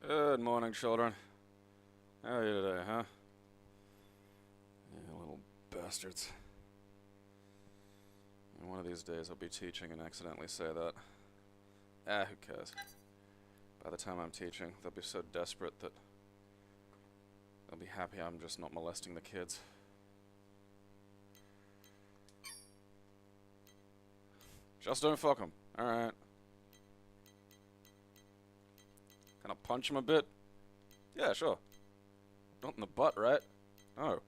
Good morning, children. How are you today, huh? You little bastards. And one of these days I'll be teaching and accidentally say that. Ah, who cares? By the time I'm teaching, they'll be so desperate that they'll be happy I'm just not molesting the kids. Just don't fuck them. Alright. Can I punch him a bit? Yeah, sure. Not in the butt, right? Oh.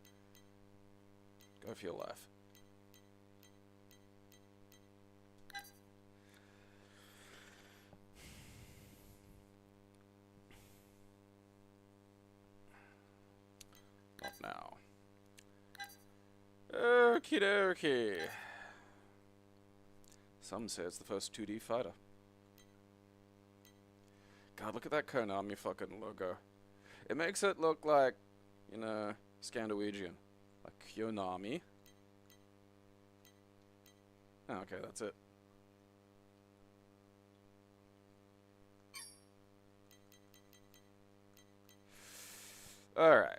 Go for your life. Not now. Okie dokie. Some say it's the first 2D fighter. God, look at that Konami fucking logo. It makes it look like, you know, Scandinavian. Like Konami. Oh, okay, that's it. Alright.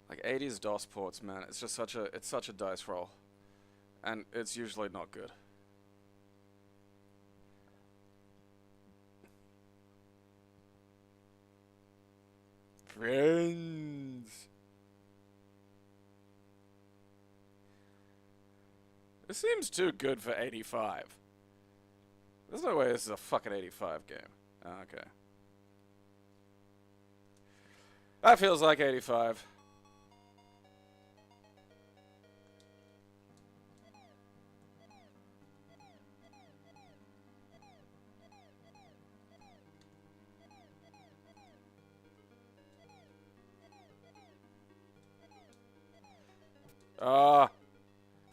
Like 80s DOS ports, man, it's just such a dice roll. And it's usually not good. Friends. This seems too good for 85. There's no way this is a fucking 85 game. Oh, okay. That feels like 85.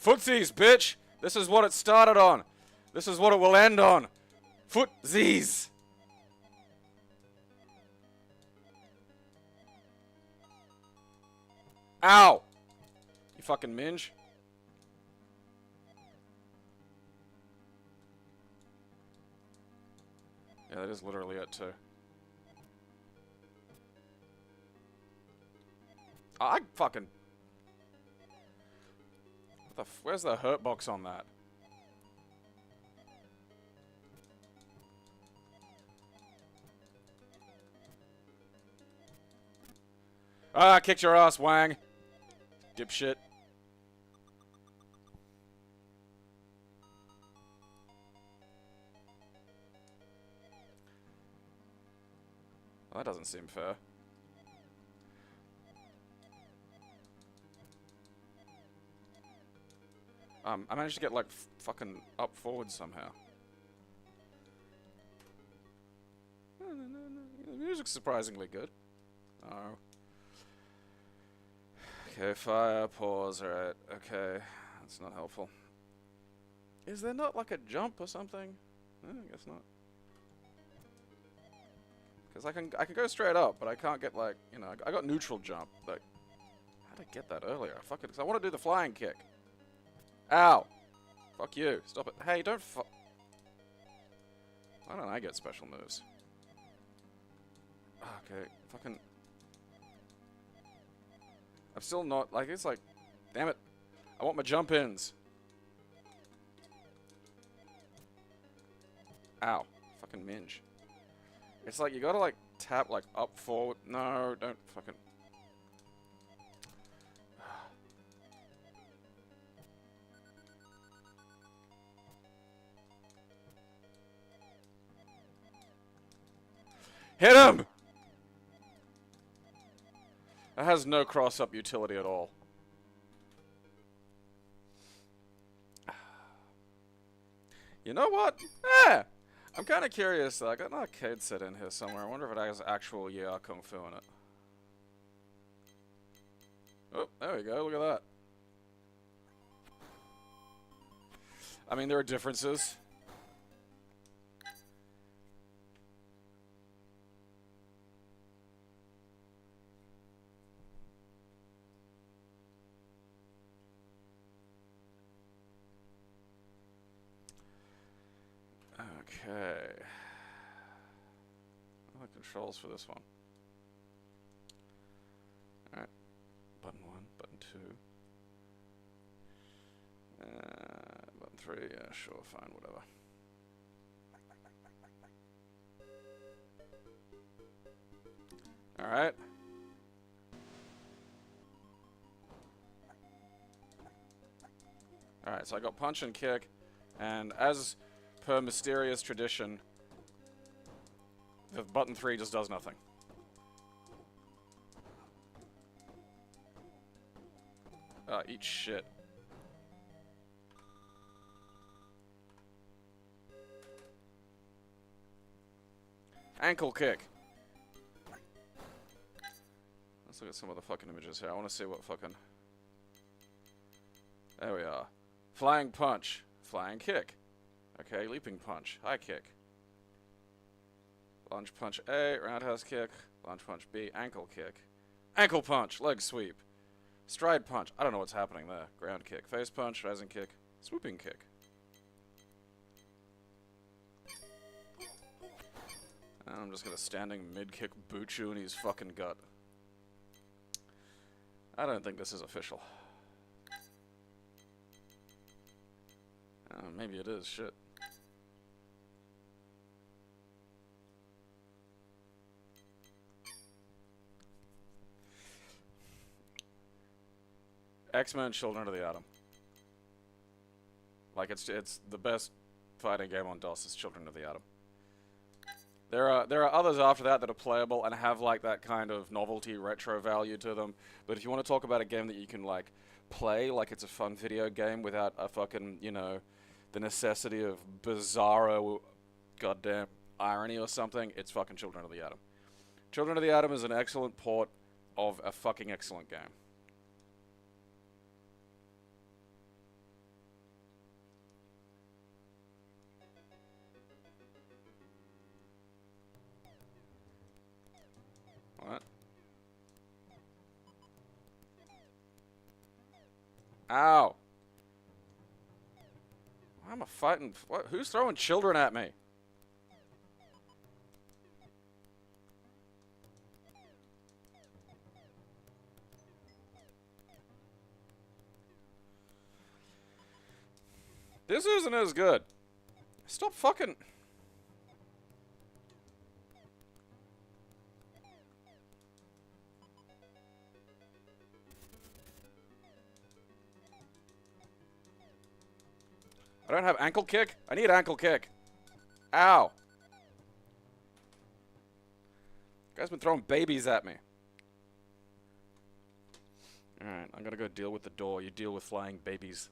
Footsies, bitch! This is what it started on. This is what it will end on. Footsies! Ow! You fucking minge. Yeah, that is literally it, too. I fucking... Where's the hurt box on that? Ah, I kicked your ass, Wang. Dipshit. Well, that doesn't seem fair. I managed to get, like, fucking up forward somehow. The music's surprisingly good. Oh. Okay, fire, pause, alright. Okay, that's not helpful. Is there not, like, a jump or something? I guess not. Because I can go straight up, but I can't get, like, you know, I got neutral jump, but... How did I get that earlier? Fuck it, because I want to do the flying kick. Ow! Fuck you. Stop it. Hey, don't Why don't I get special moves? Okay, fucking... I'm still not... Like, it's like... Damn it. I want my jump-ins. Ow. Fucking minge. It's like, you gotta, like, tap, like, up, forward. No, don't fucking... Hit him! That has no cross-up utility at all. You know what? Eh! I'm kind of curious. I got an arcade set in here somewhere. I wonder if it has actual Yeah Kung Fu in it. Oh, there we go. Look at that. I mean, there are differences. Okay. What are the controls for this one? Alright. Button 1, button 2. Button 3, yeah, sure, fine, whatever. Alright. Alright, so I got punch and kick, and as per mysterious tradition, the button 3 just does nothing. Eat shit. Ankle kick. Let's look at some of the fucking images here. I want to see what fucking... There we are. Flying punch. Flying kick. Okay, leaping punch. High kick. Lunge punch A. Roundhouse kick. Lunge punch B. Ankle kick. Ankle punch. Leg sweep. Stride punch. I don't know what's happening there. Ground kick. Face punch. Rising kick. Swooping kick. And I'm just gonna standing mid-kick boot you in his fucking gut. I don't think this is official. Maybe it is. Shit. X-Men Children of the Atom. Like, it's the best fighting game on DOS is Children of the Atom. There are others after that that are playable and have like that kind of novelty retro value to them. But if you want to talk about a game that you can like play like it's a fun video game without a fucking, you know, the necessity of bizarro goddamn irony or something, it's fucking Children of the Atom. Children of the Atom is an excellent port of a fucking excellent game. What? Ow! Why am I fighting? What? Who's throwing children at me? This isn't as good. Stop fucking... I don't have ankle kick? I need ankle kick. Ow. Guy's been throwing babies at me. Alright, I'm gonna go deal with the door. You deal with flying babies.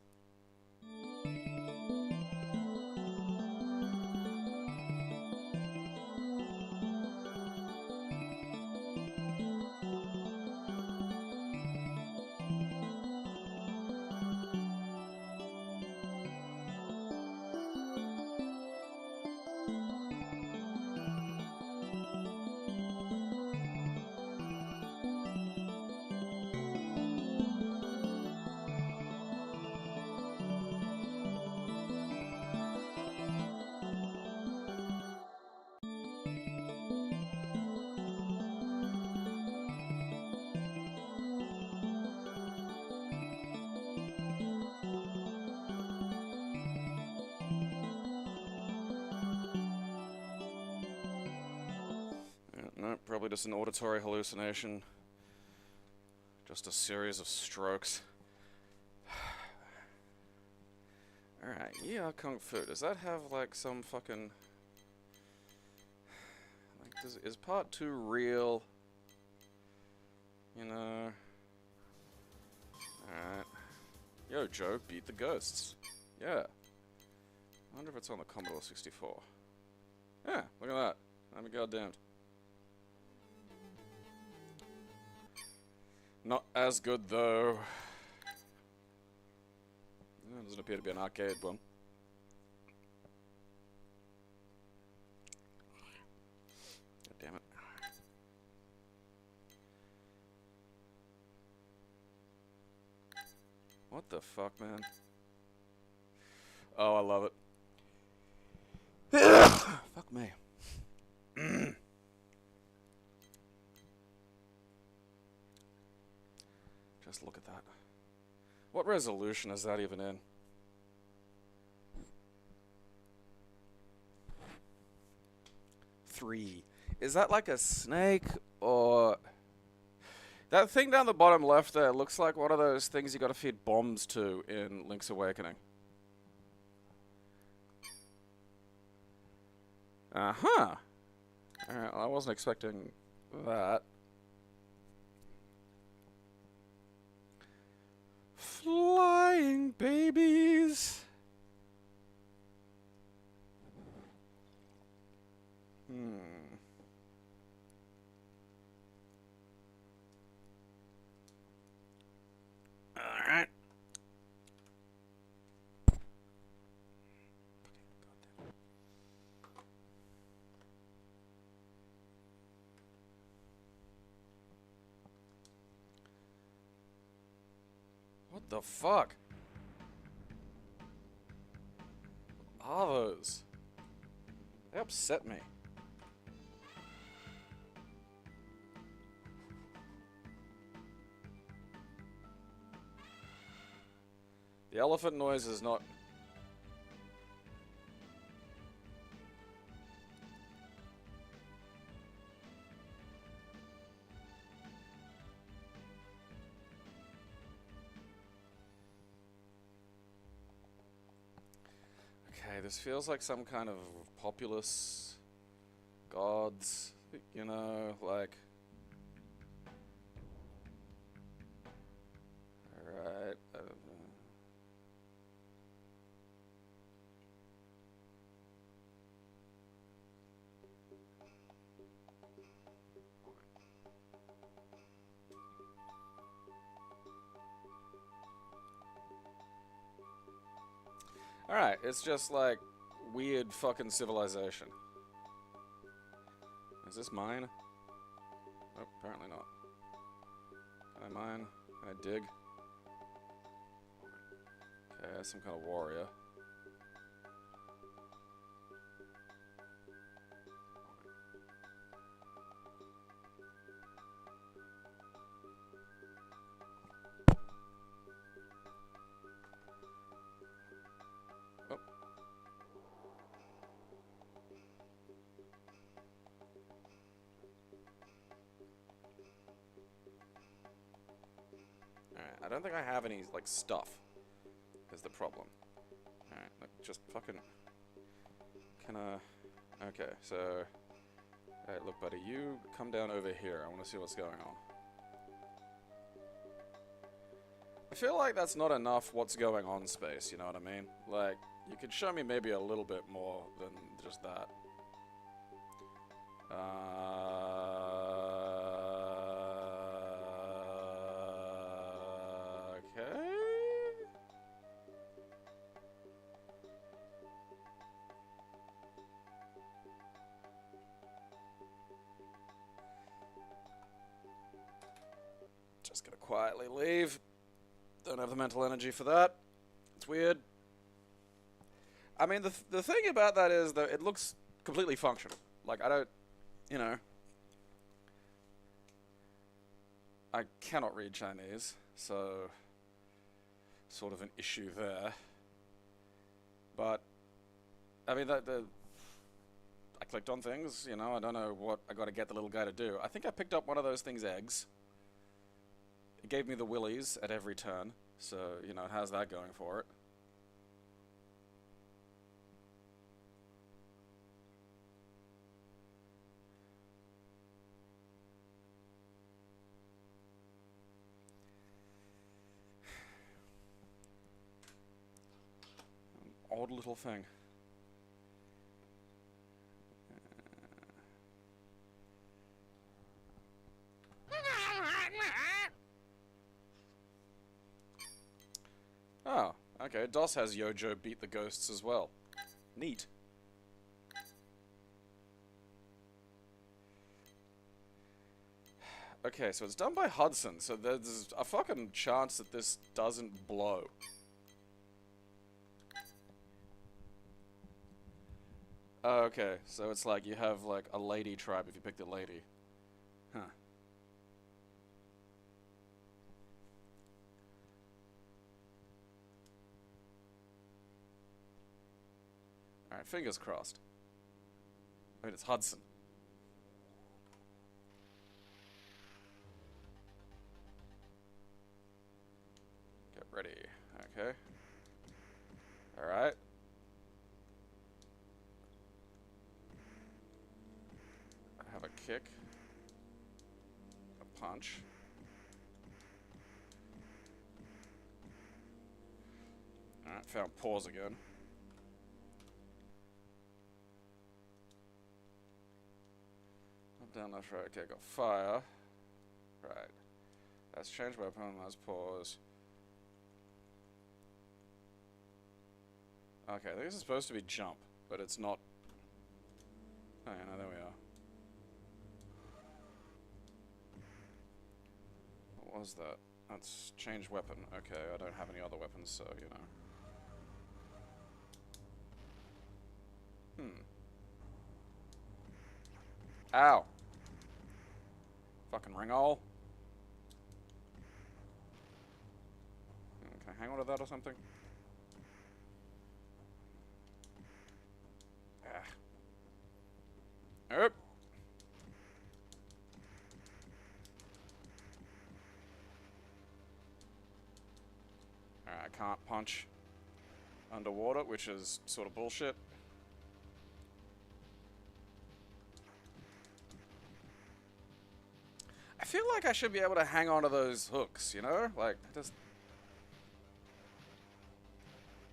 No, probably just an auditory hallucination. Just a series of strokes. Alright, yeah, Kung Fu. Does that have, like, some fucking... Like, is part 2 real? You know... Alright. Yo, Joe, beat the ghosts. Yeah. I wonder if it's on the Commodore 64. Yeah, look at that. I'm goddamned. Not as good, though. It doesn't appear to be an arcade one. God damn it. What the fuck, man? Oh, I love it. Fuck me. Just look at that. What resolution is that even in? Three. Is that like a snake or... That thing down the bottom left there looks like one of those things you gotta feed bombs to in Link's Awakening. Uh-huh. Alright, well, I wasn't expecting that. Flying babies. Alright. What the fuck? What are those? They upset me. The elephant noise is not... Okay, this feels like some kind of populous gods, you know, like... Alright, I don't know. Alright, it's just like weird fucking civilization. Is this mine? Oh, apparently not. Can I mine? Can I dig? Okay, that's some kind of warrior. Oh. Alright, I don't think I have any, like, stuff. Is the problem. Alright, look, just fucking... Can I... Okay, so... Alright, look, buddy, you come down over here. I want to see what's going on. I feel like that's not enough what's going on space, you know what I mean? Like, you could show me maybe a little bit more than just that. Okay... Just gonna quietly leave. Don't have the mental energy for that. It's weird. I mean, the thing about that is that it looks completely functional. Like, I don't, you know... I cannot read Chinese, so... Sort of an issue there. But, I mean, I clicked on things, you know, I don't know what I gotta get the little guy to do. I think I picked up one of those things' eggs. It gave me the willies at every turn, so, you know, it has that going for it. An odd little thing. Oh, okay. DOS has Yojo beat the ghosts as well. Neat. Okay, so it's done by Hudson, so there's a fucking chance that this doesn't blow. Oh, okay, so it's like you have like a lady tribe if you pick the lady. Huh. Alright, fingers crossed. Wait, it's Hudson. Get ready. Okay. Alright. I have a kick. A punch. Alright, found pause again. Up, down, left, right. Okay, got fire. Right. That's change weapon, that's pause. Okay, I think this is supposed to be jump, but it's not. Oh yeah, no, there we are. What was that? That's change weapon. Okay, I don't have any other weapons, so, you know. Ow! Fucking ringhole. Can I hang on to that or something? Oop! Alright, I can't punch underwater, which is sort of bullshit. I feel like I should be able to hang on to those hooks, you know? Like, just...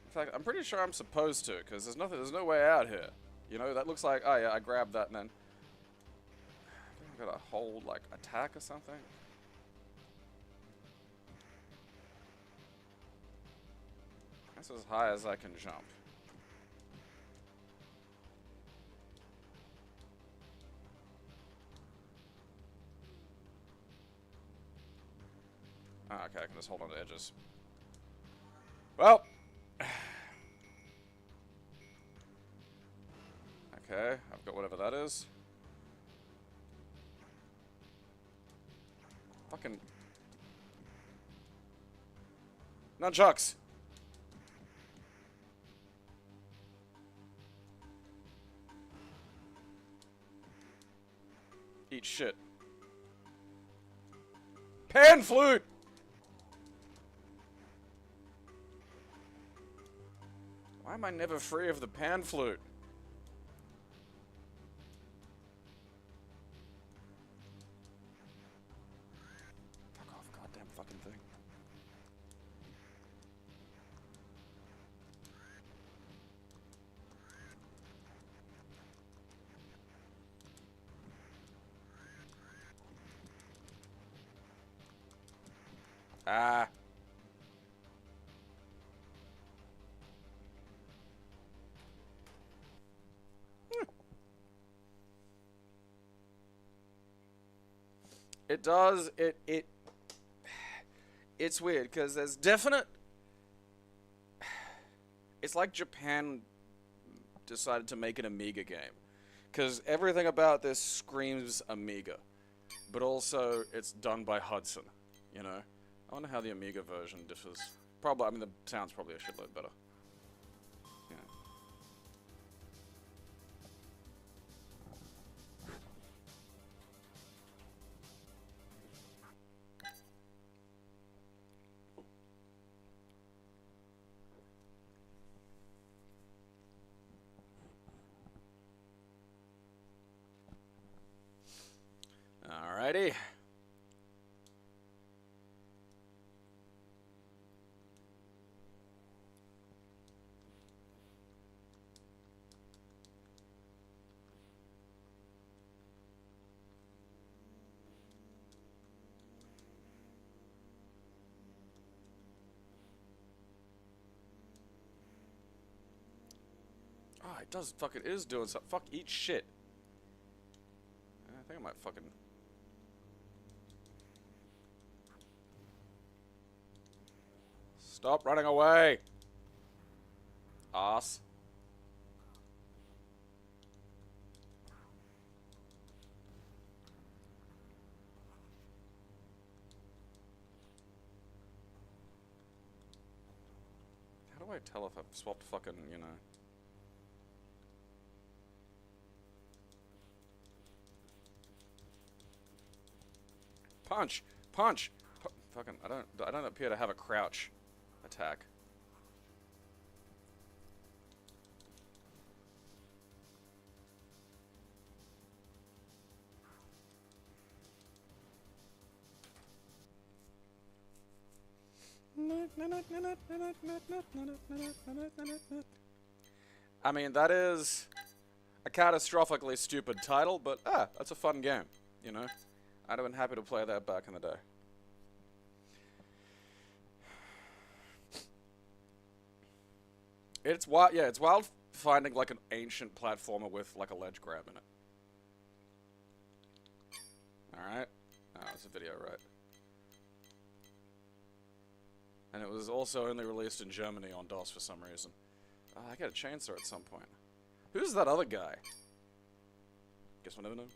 In fact, I'm pretty sure I'm supposed to, because there's no way out here. You know, that looks like, oh yeah, I grabbed that and then... I've got to hold, like, attack or something? That's as high as I can jump. Oh, okay, I can just hold on to edges. Well... Okay, I've got whatever that is. Fucking... Nunchucks! Eat shit. Pan flute! Why am I never free of the pan flute? Fuck off, goddamn fucking thing. Ah. It does, it's weird, because there's definite... It's like Japan decided to make an Amiga game. Because everything about this screams Amiga. But also, it's done by Hudson, you know? I wonder how the Amiga version differs. Probably, I mean, the sound's probably a shitload better. Yeah. Alrighty. Oh, it does fucking is doing something. Fuck, eat shit. I think I might fucking... Stop running away! Ass. I tell if I've swapped fucking, you know... Punch! Punch! Fucking, I don't appear to have a crouch attack. I mean, that is a catastrophically stupid title, but that's a fun game, you know? I'd have been happy to play that back in the day. It's wild, yeah, it's wild finding like an ancient platformer with like a ledge grab in it. Alright. Oh, it's a video, right? And it was also only released in Germany on DOS for some reason. Oh, I got a chainsaw at some point. Who's that other guy? Guess we'll never know.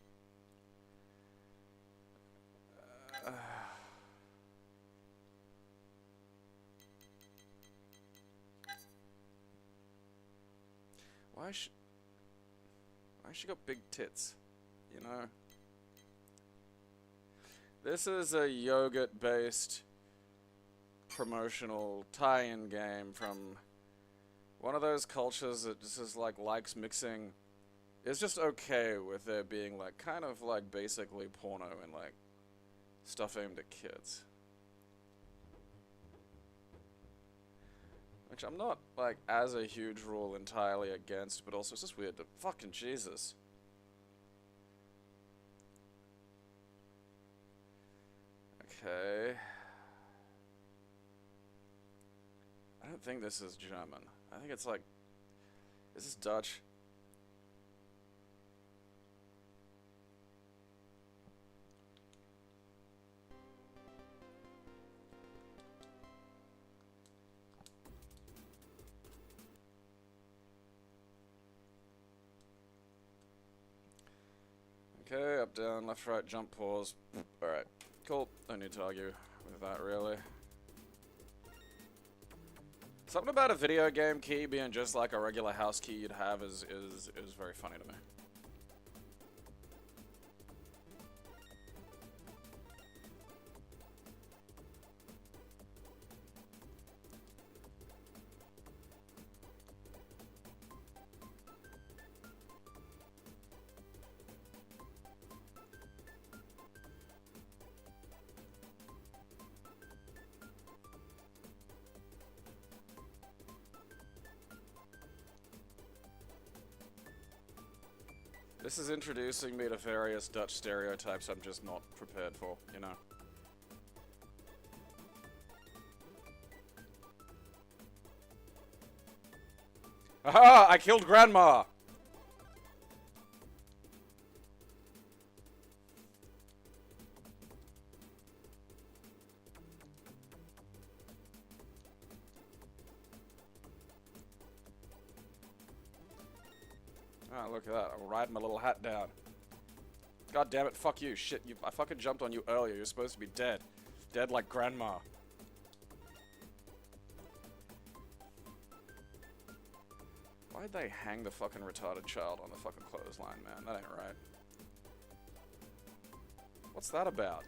Why she got big tits? You know? This is a yogurt-based promotional tie-in game from one of those cultures that just is like likes mixing. It's just okay with there being like kind of like basically porno and like stuff aimed at kids. Which I'm not like as a huge rule entirely against, but also it's just weird to fucking Jesus. Okay. I don't think this is German. I think it's like... Is this Dutch? Okay, up, down, left, right, jump, pause. Alright, cool. Don't need to argue with that, really. Something about a video game key being just like a regular house key you'd have is very funny to me. This is introducing me to various Dutch stereotypes I'm just not prepared for, you know? Aha! I killed Grandma! Ah, look at that. I'm riding my little hat down. God damn it, fuck you. Shit, I fucking jumped on you earlier. You're supposed to be dead. Dead like Grandma. Why'd they hang the fucking retarded child on the fucking clothesline, man? That ain't right. What's that about?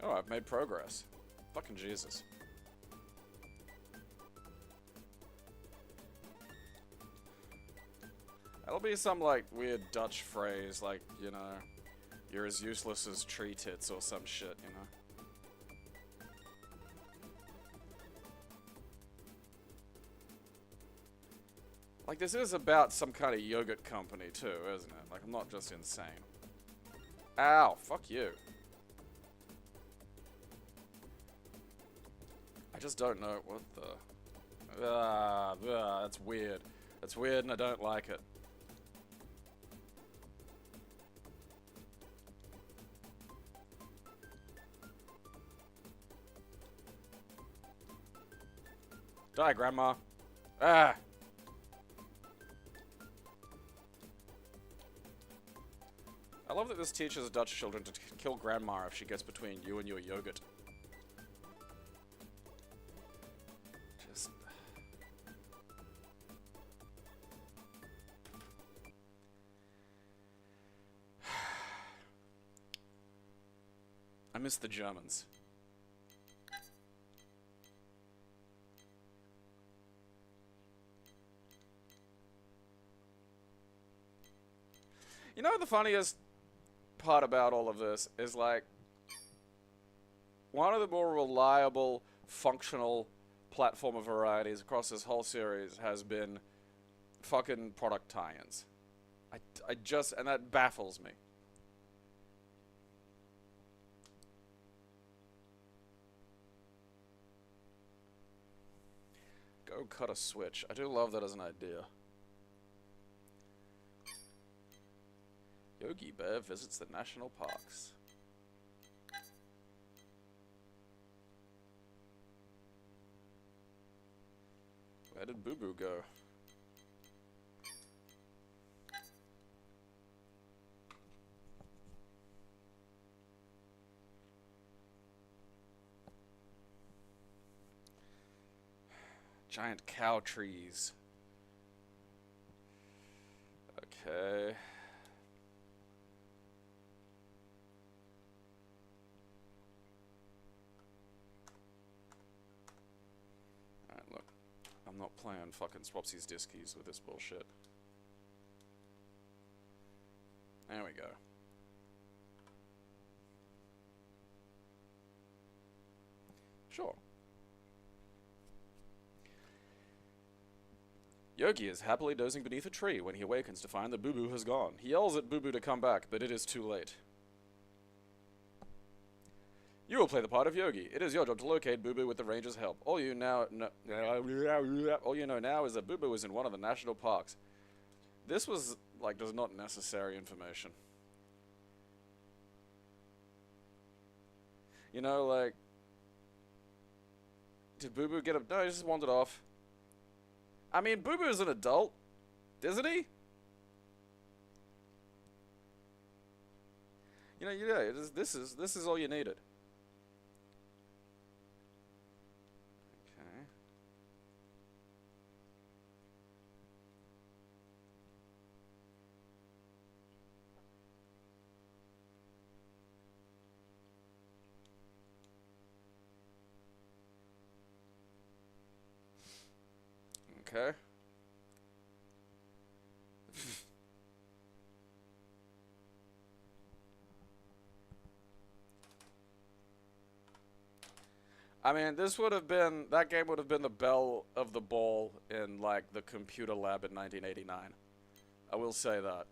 Oh, I've made progress. Fucking Jesus. That'll be some, like, weird Dutch phrase, like, you know, you're as useless as tree tits or some shit, you know? Like, this is about some kind of yogurt company, too, isn't it? Like, I'm not just insane. Ow, fuck you. I just don't know what the... that's weird. That's weird and I don't like it. Die, Grandma. Ah! I love that this teaches Dutch children to kill Grandma if she gets between you and your yogurt. miss the Germans. You know, the funniest part about all of this is, like, one of the more reliable, functional platformer varieties across this whole series has been fucking product tie-ins. I just, and that baffles me. Go cut a switch. I do love that as an idea. Yogi Bear visits the national parks. Where did Boo Boo go? Giant cow trees. Okay. Alright, look. I'm not playing fucking Swapsies Diskies with this bullshit. There we go. Sure. Yogi is happily dozing beneath a tree when he awakens to find that Boo Boo has gone. He yells at Boo Boo to come back, but it is too late. You will play the part of Yogi. It is your job to locate Boo Boo with the ranger's help. All you know now is that Boo Boo is in one of the national parks. This was, like, just not necessary information. You know, like, did Boo Boo get up? No, he just wandered off. I mean, Boo Boo is an adult, isn't he? You know, yeah, this is all you needed. Okay. Okay. I mean, this would have been, that game would have been the belle of the ball in, like, the computer lab in 1989. I will say that.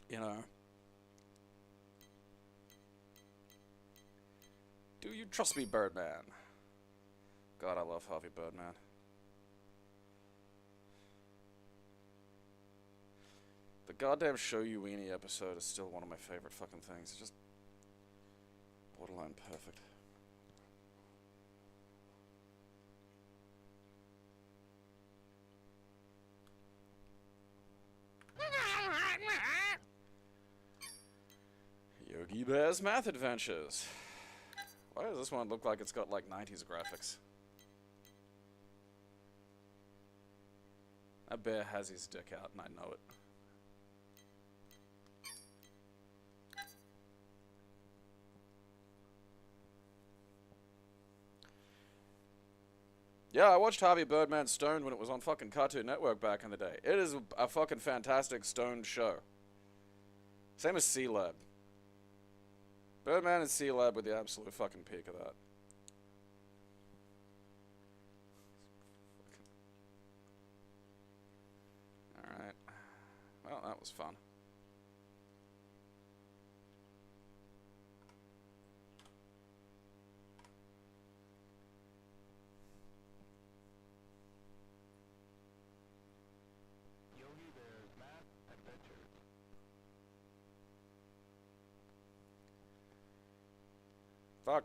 You know. Do you trust me, Birdman? God, I love Harvey Birdman. The goddamn Show You Weenie episode is still one of my favorite fucking things. It's just borderline perfect. Yogi Bear's Math Adventures. Why does this one look like it's got, like, 90s graphics? That bear has his dick out, and I know it. Yeah, I watched Harvey Birdman Stoned when it was on fucking Cartoon Network back in the day. It is a fucking fantastic stoned show. Same as C-Lab. Birdman and C-Lab were the absolute fucking peak of that. Alright. Well, that was fun. Yogi Bear's Math Adventures. Fuck.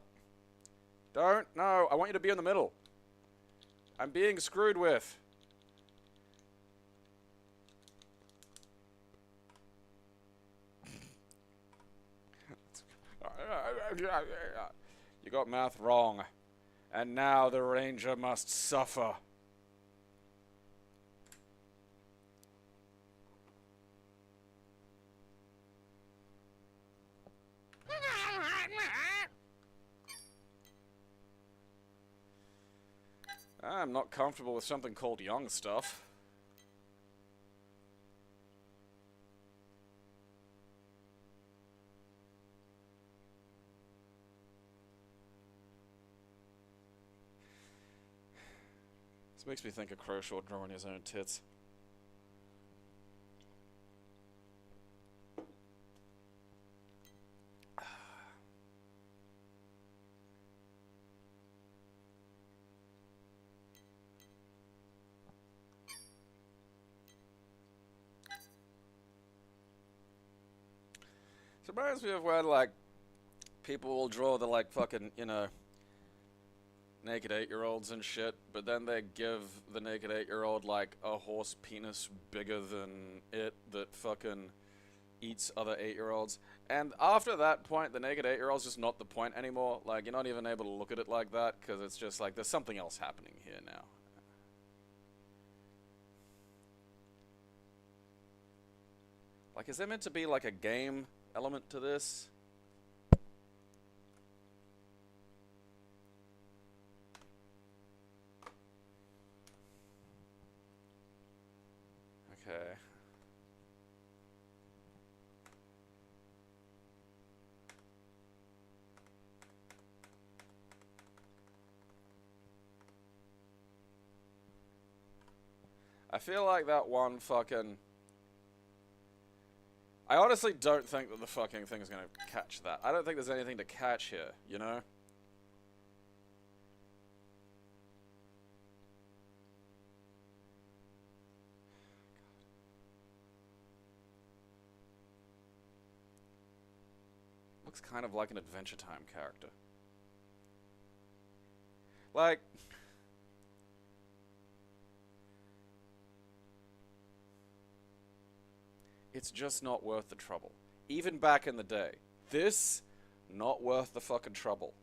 Don't. No, I want you to be in the middle. I'm being screwed with. You got math wrong. And now the ranger must suffer. I'm not comfortable with something called young stuff. This makes me think of Croshaw drawing his own tits. It reminds me of when, like, people will draw the, like, fucking, you know, naked 8-year-olds and shit, but then they give the naked 8-year-old, like, a horse penis bigger than it that fucking eats other 8-year-olds. And after that point, the naked 8-year-old's just not the point anymore. Like, you're not even able to look at it like that, because it's just like, there's something else happening here now. Like, is there meant to be, like, a game element to this? Okay. I feel like that one fucking... I honestly don't think that the fucking thing is going to catch that. I don't think there's anything to catch here, you know? Looks kind of like an Adventure Time character. Like... It's just not worth the trouble. Even back in the day. This, not worth the fucking trouble.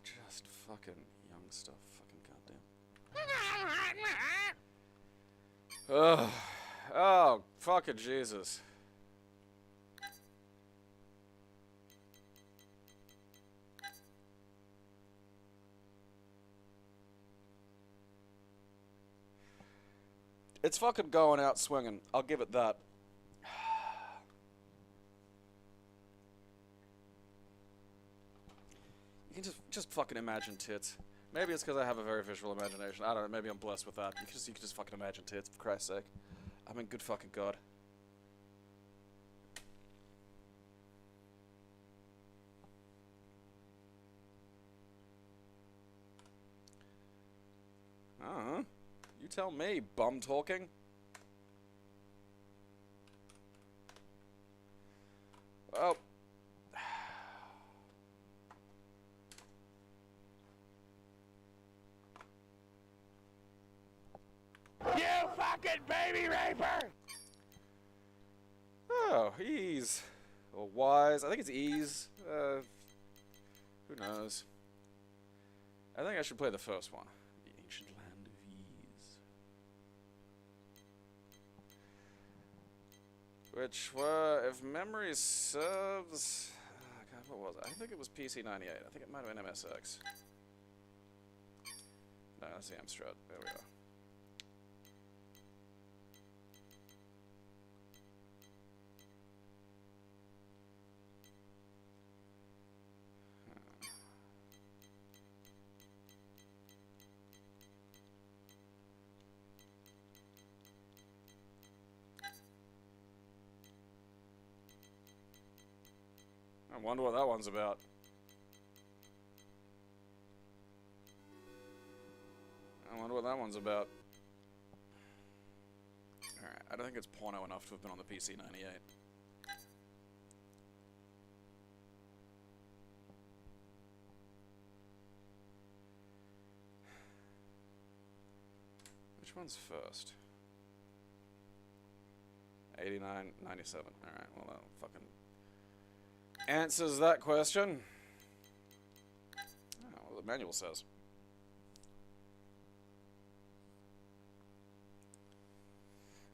Just fucking young stuff. Fucking goddamn. Ugh. Oh, fucking Jesus. It's fucking going out swinging. I'll give it that. You can just fucking imagine tits. Maybe it's because I have a very visual imagination. I don't know. Maybe I'm blessed with that. You can just fucking imagine tits, for Christ's sake. I mean, good fucking God. You tell me, bum talking. Oh. You fucking baby raper! Oh, ease. Or wise. I think it's ease. Who knows? I think I should play the first one. The Ancient Land of Ease. Which were, if memory serves... Oh God, what was it? I think it was PC 98. I think it might have been MSX. No, that's the Amstrad. There we go. I wonder what that one's about. I wonder what that one's about. Alright, I don't think it's porno enough to have been on the PC 98. Which one's first? 89, 97. Alright, well that fucking answers that question. Oh, well, the manual says.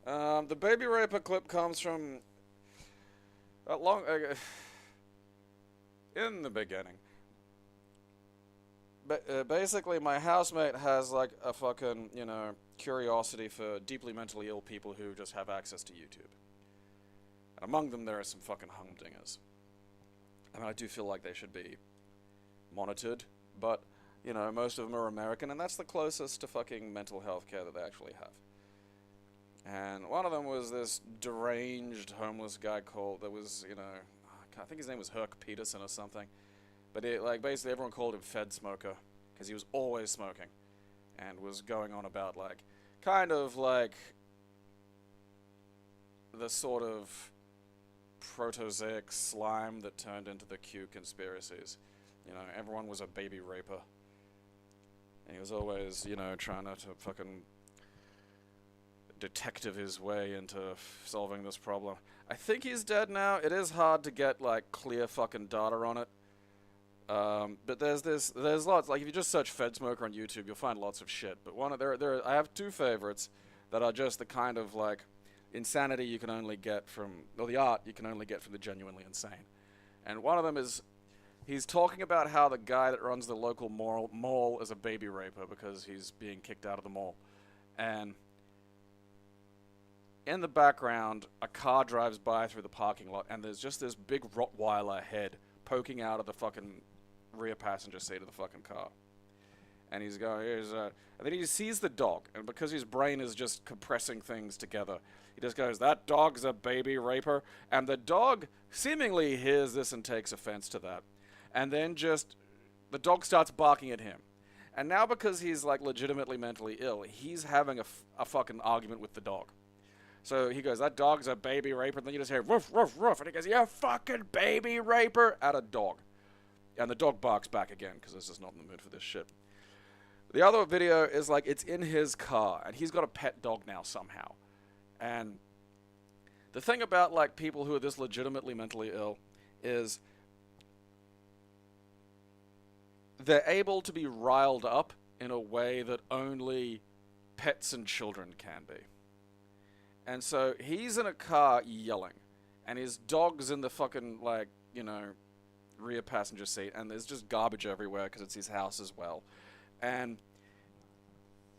The Baby Raper clip comes from... In the beginning. Basically, my housemate has, like, a fucking, you know, curiosity for deeply mentally ill people who just have access to YouTube. And among them, there are some fucking humdingers. I mean, I do feel like they should be monitored, but, you know, most of them are American, and that's the closest to fucking mental health care that they actually have. And one of them was this deranged homeless guy that was, you know, I think his name was Herc Peterson or something. But like, basically everyone called him Fed Smoker, because he was always smoking. And was going on about, like, kind of like the sort of protozoic slime that turned into the Q conspiracies. You know, everyone was a baby raper. And he was always, you know, trying to fucking detective his way into solving this problem. I think he's dead now. It is hard to get, like, clear fucking data on it. But there's lots. Like, if you just search Fed Smoker on YouTube, you'll find lots of shit. But I have two favorites that are just the kind of, like, insanity you can only get from, or the art you can only get from the genuinely insane. And one of them is, he's talking about how the guy that runs the local mall is a baby raper because he's being kicked out of the mall. And in the background, a car drives by through the parking lot, and there's just this big Rottweiler head poking out of the fucking rear passenger seat of the fucking car. And he's going, and then he sees the dog, and because his brain is just compressing things together, he just goes, "That dog's a baby raper." And the dog seemingly hears this and takes offense to that. And then the dog starts barking at him. And now, because he's, like, legitimately mentally ill, he's having a fucking argument with the dog. So he goes, "That dog's a baby raper." And then you just hear, "Woof, woof, woof." And he goes, "You fucking baby raper," at a dog. And the dog barks back again, because this is not in the mood for this shit. The other video is, like, it's in his car, and he's got a pet dog now somehow. And the thing about, like, people who are this legitimately mentally ill is they're able to be riled up in a way that only pets and children can be. And so he's in a car yelling, and his dog's in the fucking, like, you know, rear passenger seat, and there's just garbage everywhere because it's his house as well. And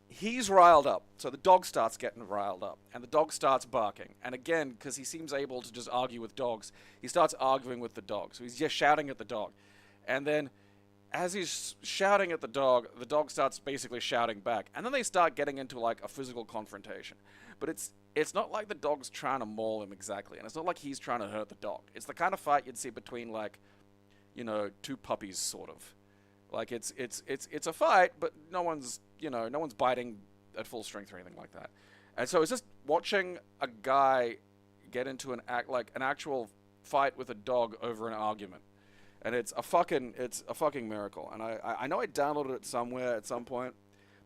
he's riled up, so the dog starts getting riled up, and the dog starts barking. And again, because he seems able to just argue with dogs, he starts arguing with the dog. So he's just shouting at the dog. And then, as he's shouting at the dog starts basically shouting back. And then they start getting into, like, a physical confrontation. But it's not like the dog's trying to maul him exactly, and it's not like he's trying to hurt the dog. It's the kind of fight you'd see between, like, you know, two puppies, sort of. Like, it's a fight, but no one's biting at full strength or anything like that. And so it's just watching a guy get into an actual fight with a dog over an argument. And it's a fucking miracle. And I know I downloaded it somewhere at some point,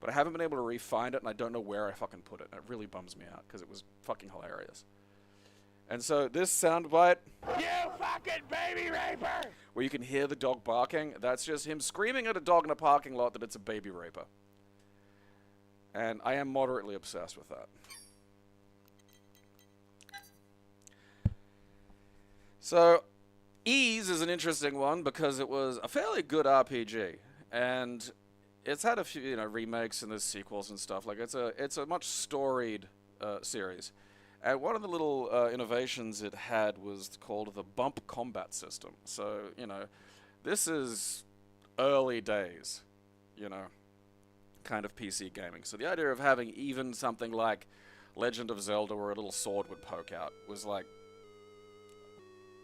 but I haven't been able to re-find it, and I don't know where I fucking put it. And it really bums me out, because it was fucking hilarious. And so this soundbite, "You fucking baby raper!" where you can hear the dog barking, that's just him screaming at a dog in a parking lot that it's a baby raper. And I am moderately obsessed with that. So, Ease is an interesting one because it was a fairly good RPG, and it's had a few, you know, remakes and there's sequels and stuff. Like, it's a much storied series. And one of the little innovations it had was called the bump combat system. So, you know, this is early days, you know, kind of PC gaming. So the idea of having even something like Legend of Zelda where a little sword would poke out was, like,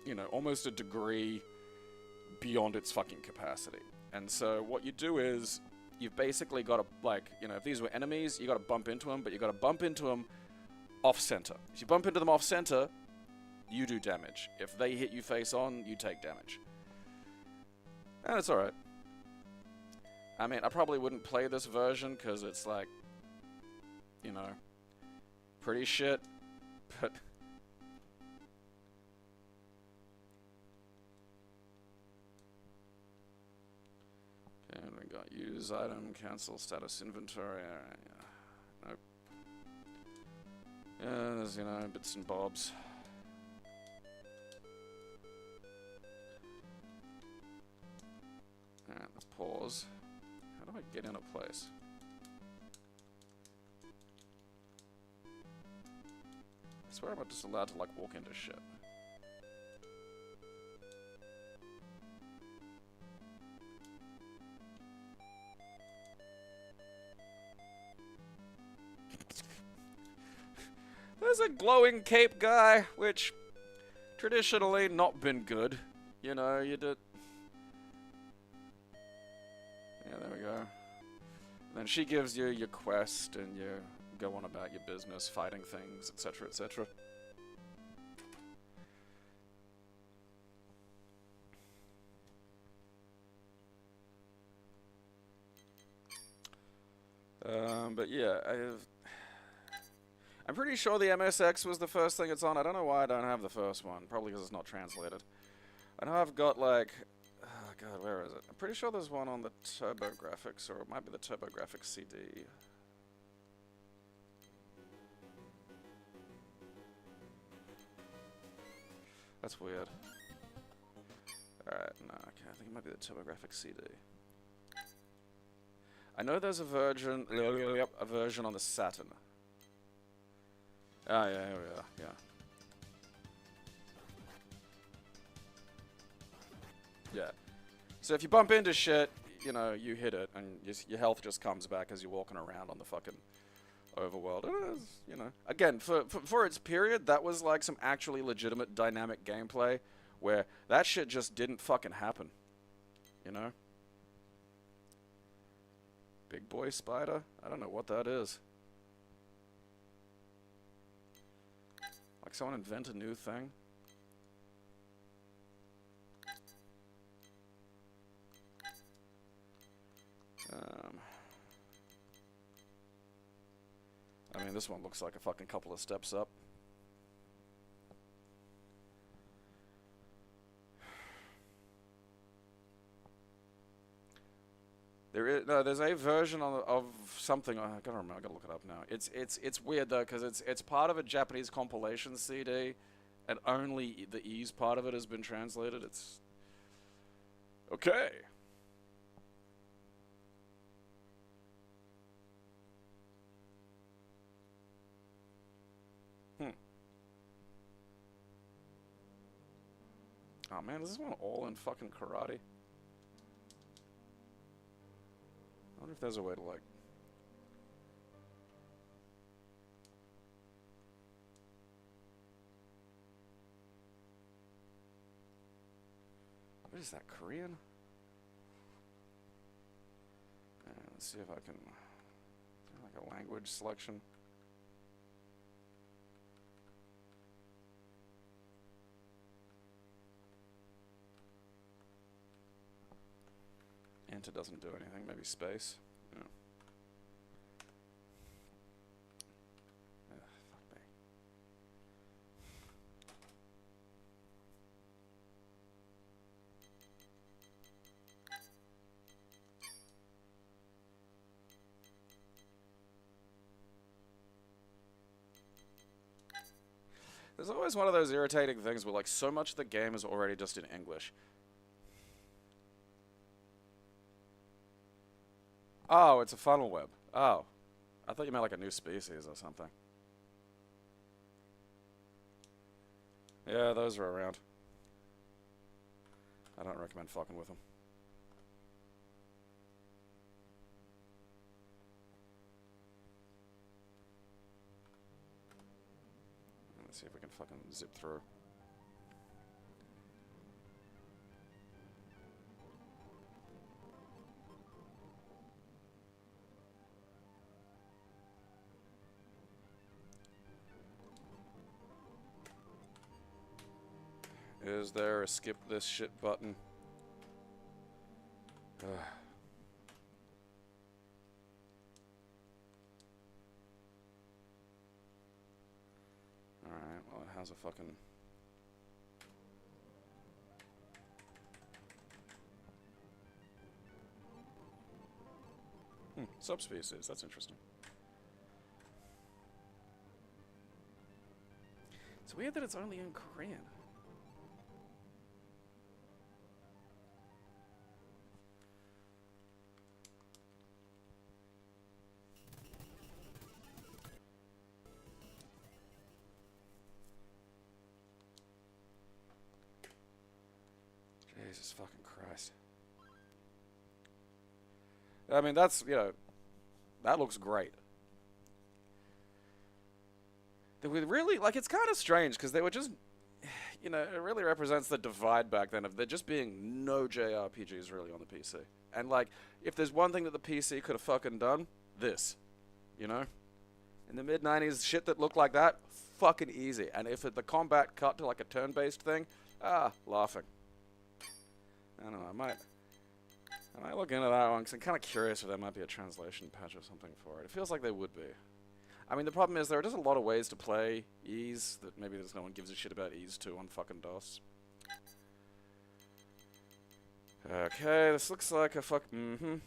you know, almost a degree beyond its fucking capacity. And so what you do is, you've basically got to, like, you know, if these were enemies, you got to bump into them, but you got to bump into them off-center. If you bump into them off-center, you do damage. If they hit you face-on, you take damage. And it's alright. I mean, I probably wouldn't play this version, because it's, like, you know, pretty shit, but... Okay, we got use item, cancel status inventory, nope. Yeah, there's, you know, bits and bobs. doors. How do I get in a place? I swear I'm just allowed to, like, walk into shit. There's a glowing cape guy, which traditionally not been good. You know, you did... Yeah, there we go. And then she gives you your quest, and you go on about your business, fighting things, etc., etc. But yeah, I'm pretty sure the MSX was the first thing it's on. I don't know why I don't have the first one. Probably because it's not translated. I know I've got, like... Oh god, where is it? I'm pretty sure there's one on the TurboGrafx, or it might be the TurboGrafx CD. That's weird. Alright, no, okay, I think it might be the TurboGrafx CD. I know there's a version on the Saturn. Ah, yeah, here we are, yeah. Yeah. So if you bump into shit, you know, you hit it, and your health just comes back as you're walking around on the fucking overworld. And it is, you know, again, for its period, that was like some actually legitimate dynamic gameplay, where that shit just didn't fucking happen. You know? Big boy spider? I don't know what that is. Like someone invent a new thing? I mean, this one looks like a fucking couple of steps up. There's a version of something. I gotta remember. I gotta look it up now. It's weird though, because it's part of a Japanese compilation CD, and only the E's part of it has been translated. It's okay. Oh man, is this one all in fucking karate? I wonder if there's a way to, like... What is that, Korean? Let's see if I can... like a language selection. Enter doesn't do anything, maybe space. Yeah. Fuck me. There's always one of those irritating things where, like, so much of the game is already just in English. Oh, it's a funnel web. Oh. I thought you meant like a new species or something. Yeah, those are around. I don't recommend fucking with them. Let's see if we can fucking zip through. Is there a skip this shit button? Alright, well, it has a fucking... subspecies, that's interesting. It's weird that it's only in Korean. Jesus fucking Christ. I mean, that's, you know, that looks great. They were really, like, it's kind of strange, because they were just, you know, it really represents the divide back then of there just being no JRPGs really on the PC. And, like, if there's one thing that the PC could have fucking done, this. You know? In the mid-90s, shit that looked like that, fucking easy. And if the combat cut to, like, a turn-based thing, laughing. I don't know, I might look into that one, because I'm kind of curious if there might be a translation patch or something for it. It feels like there would be. I mean, the problem is there are just a lot of ways to play Ys that maybe there's no one gives a shit about Ys 2 on fucking DOS. Okay, this looks like a You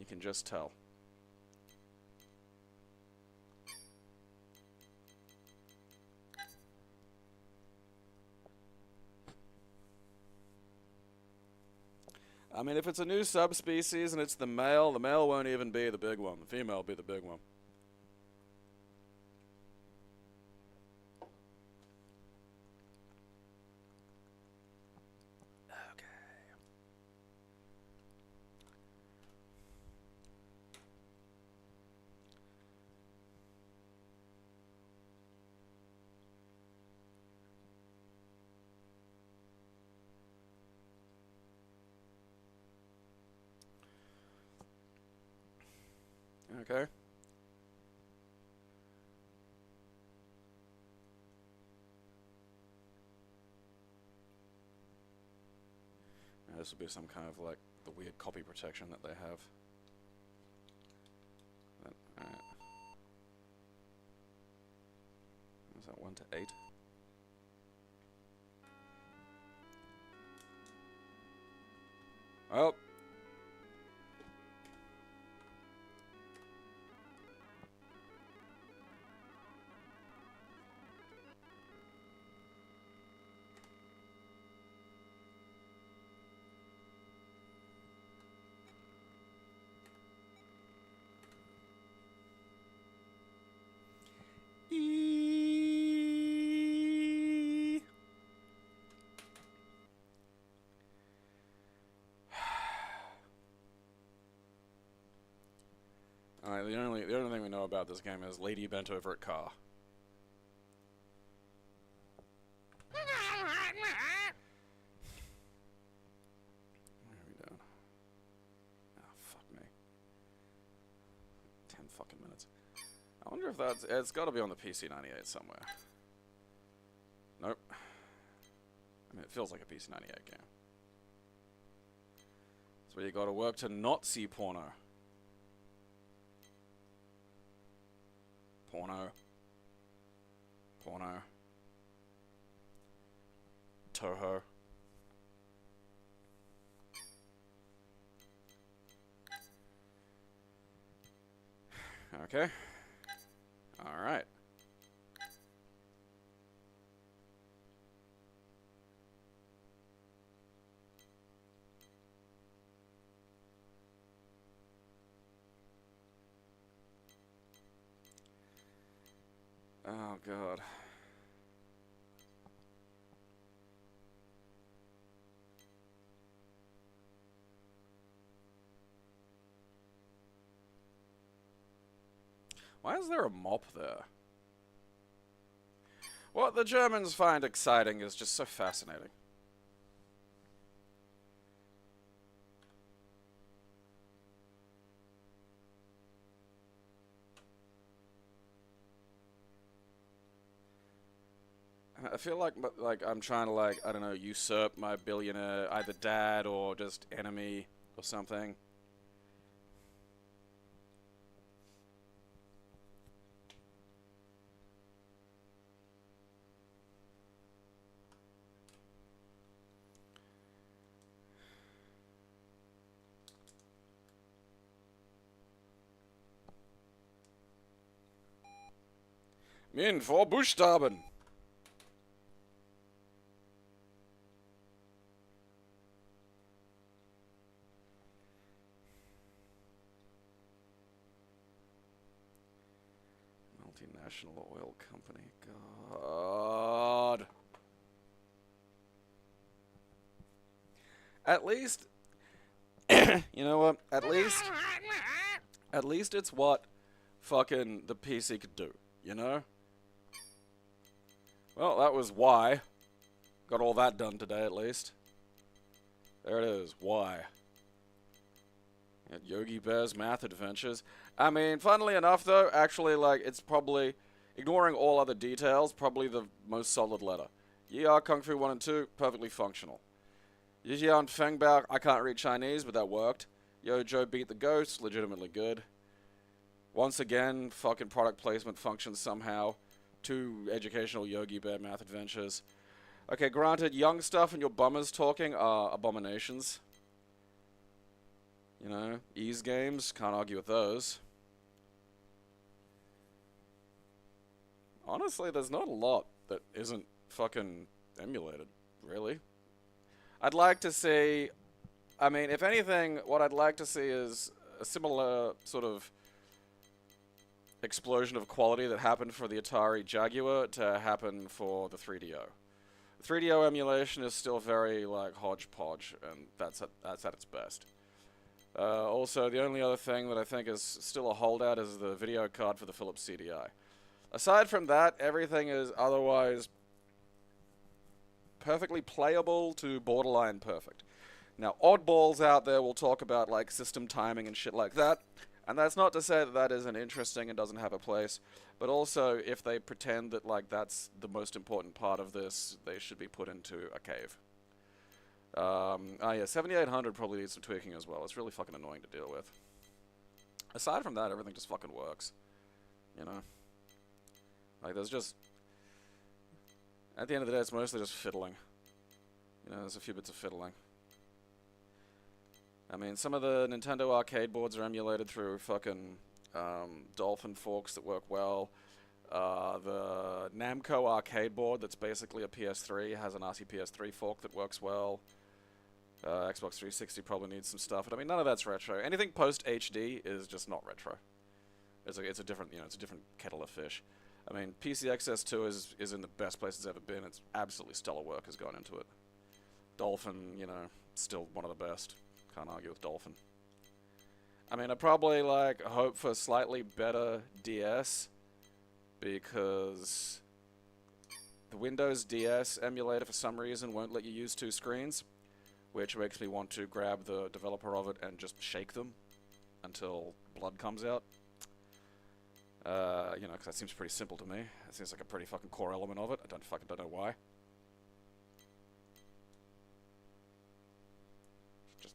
can just tell. I mean, if it's a new subspecies and it's the male won't even be the big one. The female will be the big one. Okay. Now, this will be some kind of like the weird copy protection that they have. Alright. Is that 1 to 8? Oh. Alright, the only thing we know about this game is lady bent over at car. What are we doing? Oh, fuck me. 10 fucking minutes. I wonder if that's... It's gotta be on the PC98 somewhere. Nope. I mean, it feels like a PC98 game. That's where you gotta work to not see porno. Porno. Porno. Toho. Okay. Alright. Oh, God. Why is there a mop there? What the Germans find exciting is just so fascinating. I feel like I'm trying to, like, I don't know, usurp my billionaire either dad or just enemy or something. Min vor Buchstaben. Multinational oil company. God. At least, you know what? At least it's what fucking the PC could do, you know? Well, that was why. Got all that done today, at least. There it is, why. Yogi Bear's math adventures. I mean, funnily enough, though, actually, like, it's probably, ignoring all other details, probably the most solid letter. Yi Are Kung Fu 1 and 2, perfectly functional. Yijian Fengbao, I can't read Chinese, but that worked. Yojo Beat the Ghost, legitimately good. Once again, fucking product placement functions somehow. 2 educational Yogi Bear math adventures. Okay, granted, young stuff and your bummers talking are abominations. You know, ease games, can't argue with those. Honestly, there's not a lot that isn't fucking emulated, really. I'd like to see, I mean, if anything, what I'd like to see is a similar sort of explosion of quality that happened for the Atari Jaguar to happen for the 3DO. 3DO emulation is still very, like, hodgepodge, and that's at its best. Also, the only other thing that I think is still a holdout is the video card for the Philips CDI. Aside from that, everything is otherwise perfectly playable to borderline perfect. Now, oddballs out there will talk about, like, system timing and shit like that, and that's not to say that that isn't interesting and doesn't have a place, but also, if they pretend that, like, that's the most important part of this, they should be put into a cave. Yeah, 7800 probably needs some tweaking as well. It's really fucking annoying to deal with. Aside from that, everything just fucking works. You know? Like, there's just... At the end of the day, it's mostly just fiddling. You know, there's a few bits of fiddling. I mean, some of the Nintendo arcade boards are emulated through fucking Dolphin forks that work well. The Namco arcade board that's basically a PS3 has an RCPS3 fork that works well. Xbox 360 probably needs some stuff, but I mean, none of that's retro. Anything post HD is just not retro. It's a different, you know, it's a different kettle of fish. I mean, PC XS2 is in the best place it's ever been. It's absolutely stellar work has gone into it. Dolphin, you know, still one of the best. Can't argue with Dolphin. I mean, I probably, like, hope for slightly better DS, because the Windows DS emulator for some reason won't let you use 2 screens, which makes me want to grab the developer of it and just shake them until blood comes out. You know, because that seems pretty simple to me. It seems like a pretty fucking core element of it. I don't know why.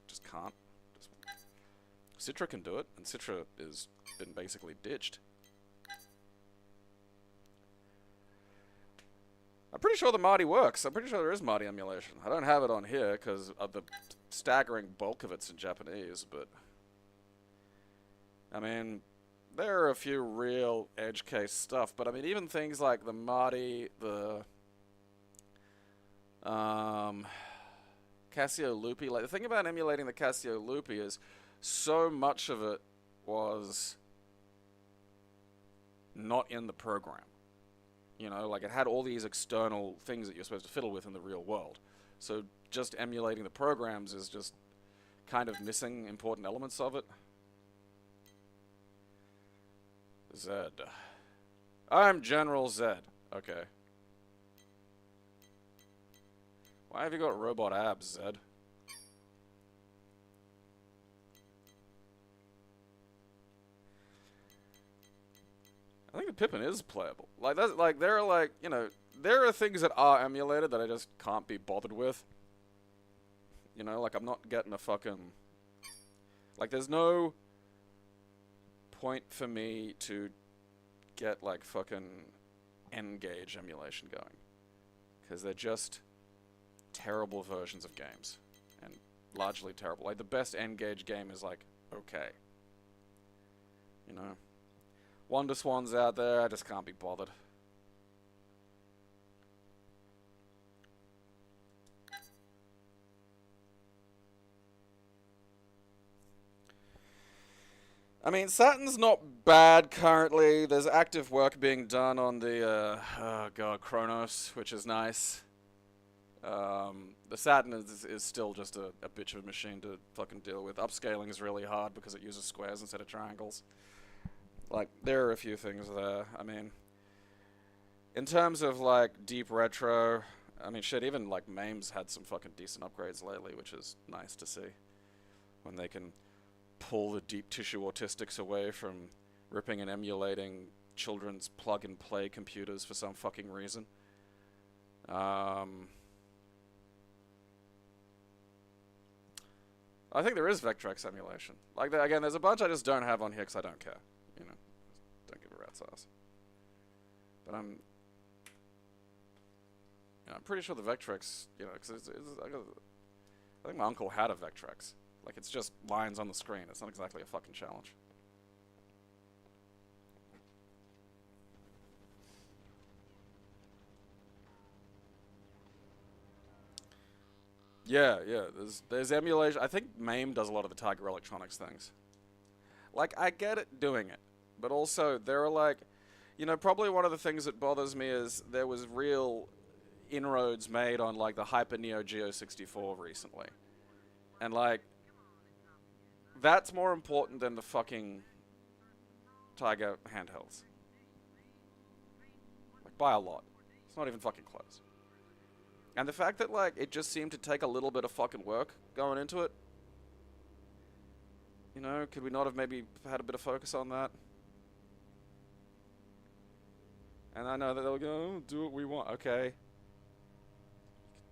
Just can't. Citra can do it, and Citra has been basically ditched. I'm pretty sure the Marty works. I'm pretty sure there is Marty emulation. I don't have it on here because of the staggering bulk of it's in Japanese, but... I mean, there are a few real edge case stuff, but I mean, even things like the Marty, the... Casio Loopy. Like, the thing about emulating the Casio Loopy is so much of it was not in the program. You know, like, it had all these external things that you're supposed to fiddle with in the real world. So just emulating the programs is just kind of missing important elements of it. Zed. I'm General Zed. Okay. Why have you got robot abs, Zed? I think the Pippin is playable. Like, that's, like, there are, like, you know, there are things that are emulated that I just can't be bothered with. You know, like, I'm not getting a fucking... Like, there's no point for me to get, like, fucking N-Gage emulation going. Because they're just terrible versions of games. And largely terrible. Like, the best N-Gage game is, like, okay. You know? Wonder Swans out there, I just can't be bothered. I mean, Saturn's not bad currently. There's active work being done on the, oh god, Kronos, which is nice. The Saturn is still just a bitch of a machine to fucking deal with. Upscaling is really hard because it uses squares instead of triangles. Like, there are a few things there. I mean, in terms of, like, deep retro, I mean, shit, even, like, MAME's had some fucking decent upgrades lately, which is nice to see. When they can pull the deep tissue autistics away from ripping and emulating children's plug-and-play computers for some fucking reason. I think there is Vectrex emulation. Like, again, there's a bunch I just don't have on here because I don't care. You know, don't give a rat's ass. But I'm pretty sure the Vectrex, you know, because I think my uncle had a Vectrex. Like, it's just lines on the screen. It's not exactly a fucking challenge. Yeah, there's emulation. I think MAME does a lot of the Tiger Electronics things. Like, I get it doing it, but also there are, like, you know, probably one of the things that bothers me is there was real inroads made on, like, the Hyper Neo Geo 64 recently. And, like, that's more important than the fucking Tiger handhelds. Like, by a lot. It's not even fucking close. And the fact that, like, it just seemed to take a little bit of fucking work going into it. You know, could we not have maybe had a bit of focus on that? And I know that they'll go, oh, do what we want. Okay.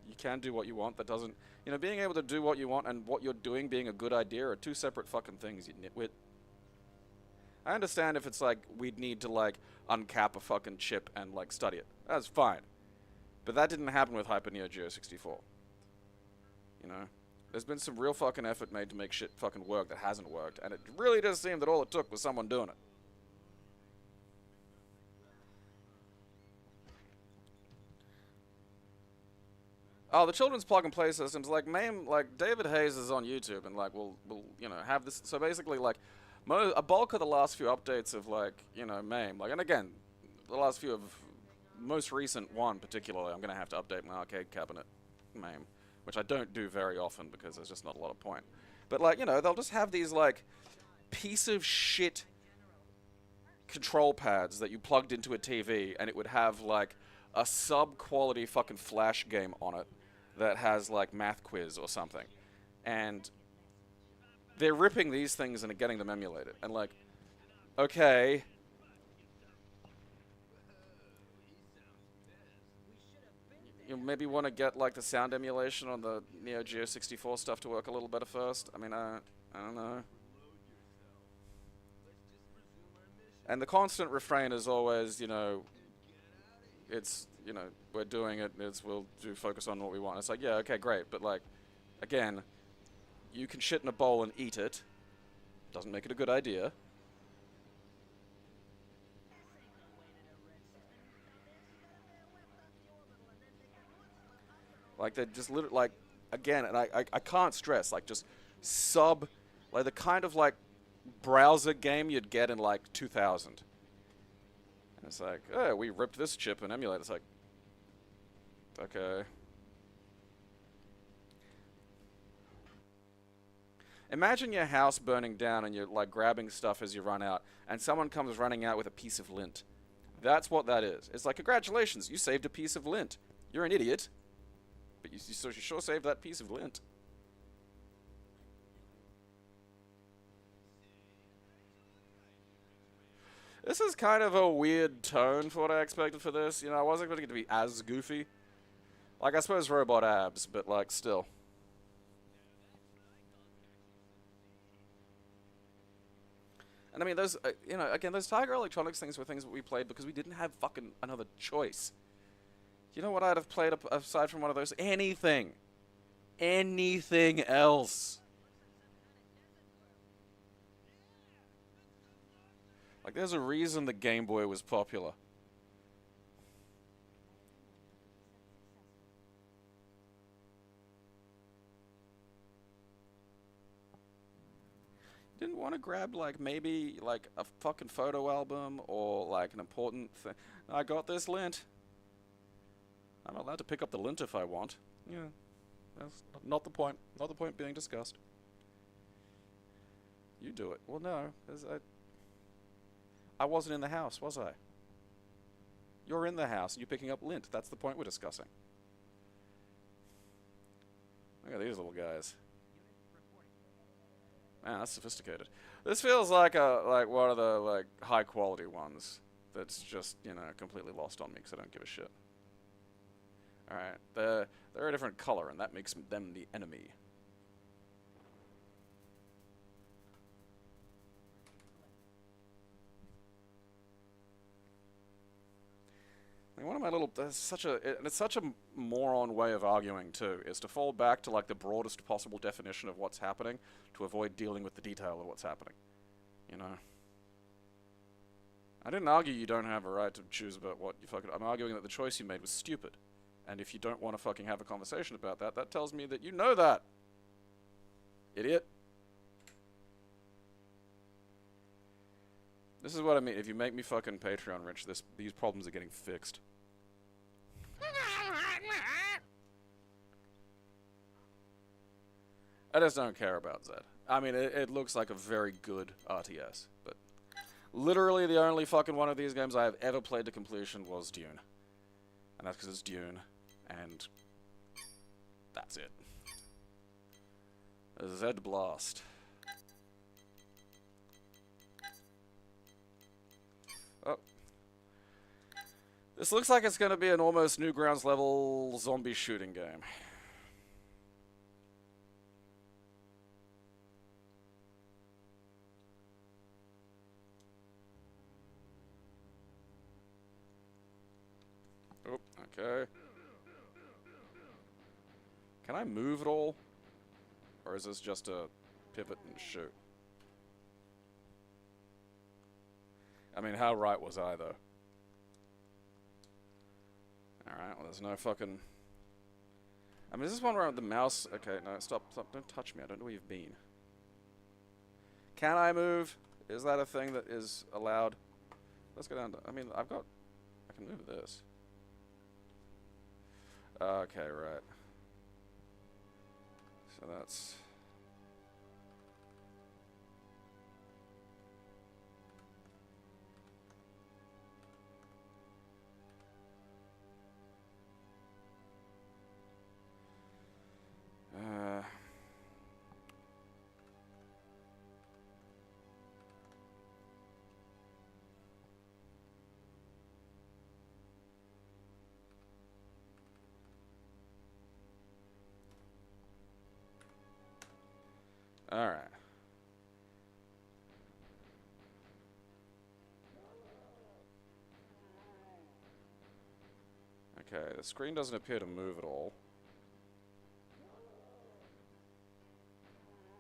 You can do what you want. That doesn't... You know, being able to do what you want and what you're doing being a good idea are two separate fucking things, you nitwit. I understand if it's like, we'd need to, like, uncap a fucking chip and, like, study it. That's fine. But that didn't happen with Hyper Neo Geo 64. You know? There's been some real fucking effort made to make shit fucking work that hasn't worked, and it really does seem that all it took was someone doing it. Oh, the children's plug-and-play systems, like, MAME, like, David Hayes is on YouTube, and, like, we'll you know, have this, so basically, like, a bulk of the last few updates of, like, you know, MAME, like, and again, the last few of, most recent one particularly, I'm going to have to update my arcade cabinet MAME, which I don't do very often because there's just not a lot of point. But, like, you know, they'll just have these, like, piece of shit control pads that you plugged into a TV, and it would have, like, a sub-quality fucking Flash game on it that has, like, Math Quiz or something. And they're ripping these things and getting them emulated. And, like, okay... You maybe want to get, like, the sound emulation on the Neo Geo 64 stuff to work a little better first. I mean, I don't know. And the constant refrain is always, you know, it's, you know, we're doing it, we'll focus on what we want. It's like, yeah, okay, great, but, like, again, you can shit in a bowl and eat it. Doesn't make it a good idea. Like, they're just literally, like, again, and I can't stress, like, just like, the kind of, like, browser game you'd get in, like, 2000. And it's like, oh, we ripped this chip and emulated. It's like, okay. Imagine your house burning down and you're, like, grabbing stuff as you run out, and someone comes running out with a piece of lint. That's what that is. It's like, congratulations, you saved a piece of lint. You're an idiot. But you sure saved that piece of lint. This is kind of a weird tone for what I expected for this. You know, I wasn't expecting it to be as goofy. Like, I suppose robot abs, but, like, still. And I mean, those, you know, again, those Tiger Electronics things were things that we played because we didn't have fucking another choice. You know what I'd have played aside from one of those? Anything. Anything else. Like, there's a reason the Game Boy was popular. Didn't want to grab, like, maybe, like, a fucking photo album or, like, an important thing. I got this lint. I'm allowed to pick up the lint if I want. Yeah, that's not the point. Not the point being discussed. You do it. Well, no, 'cause I wasn't in the house, was I? You're in the house and you're picking up lint. That's the point we're discussing. Look at these little guys. Man, that's sophisticated. This feels like one of the high quality ones that's just, you know, completely lost on me because I don't give a shit. All right, they're a different color and that makes them the enemy. Like one of my little, it's such a moron way of arguing too, is to fall back to like the broadest possible definition of what's happening to avoid dealing with the detail of what's happening. You know? I didn't argue you don't have a right to choose about what you fucking, I'm arguing that the choice you made was stupid. And if you don't want to fucking have a conversation about that, that tells me that you know that. Idiot. This is what I mean. If you make me fucking Patreon rich, these problems are getting fixed. I just don't care about Zed. I mean, it looks like a very good RTS, but literally the only fucking one of these games I have ever played to completion was Dune. And that's because it's Dune, and that's it. Zed Blast. Oh. This looks like it's going to be an almost Newgrounds level zombie shooting game. Oh, okay. Can I move at all? Or is this just a pivot and shoot? I mean, how right was I, though? Alright, well, there's no fucking... I mean, is this one where the mouse... Okay, no, stop, don't touch me, I don't know where you've been. Can I move? Is that a thing that is allowed? Let's go down to... I mean, I can move this. Okay, right. So that's... Alright. Okay, the screen doesn't appear to move at all.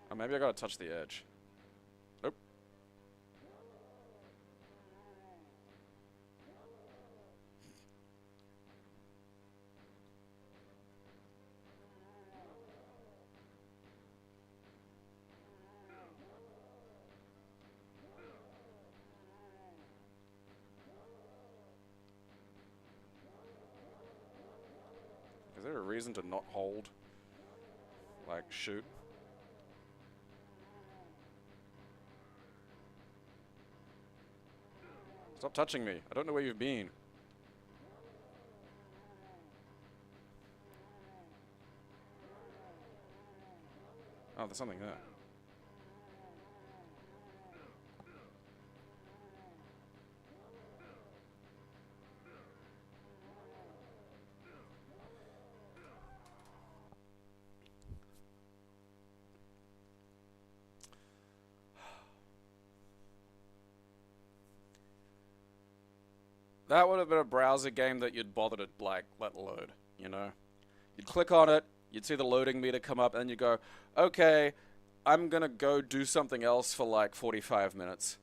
Oh, maybe I gotta touch the edge. Nope. Is there a reason to not hold? Like, shoot? Stop touching me. I don't know where you've been. Oh, there's something there. That would have been a browser game that you'd bother to, like, let load, you know? You'd click on it, you'd see the loading meter come up, and you go, okay, I'm gonna go do something else for, like, 45 minutes.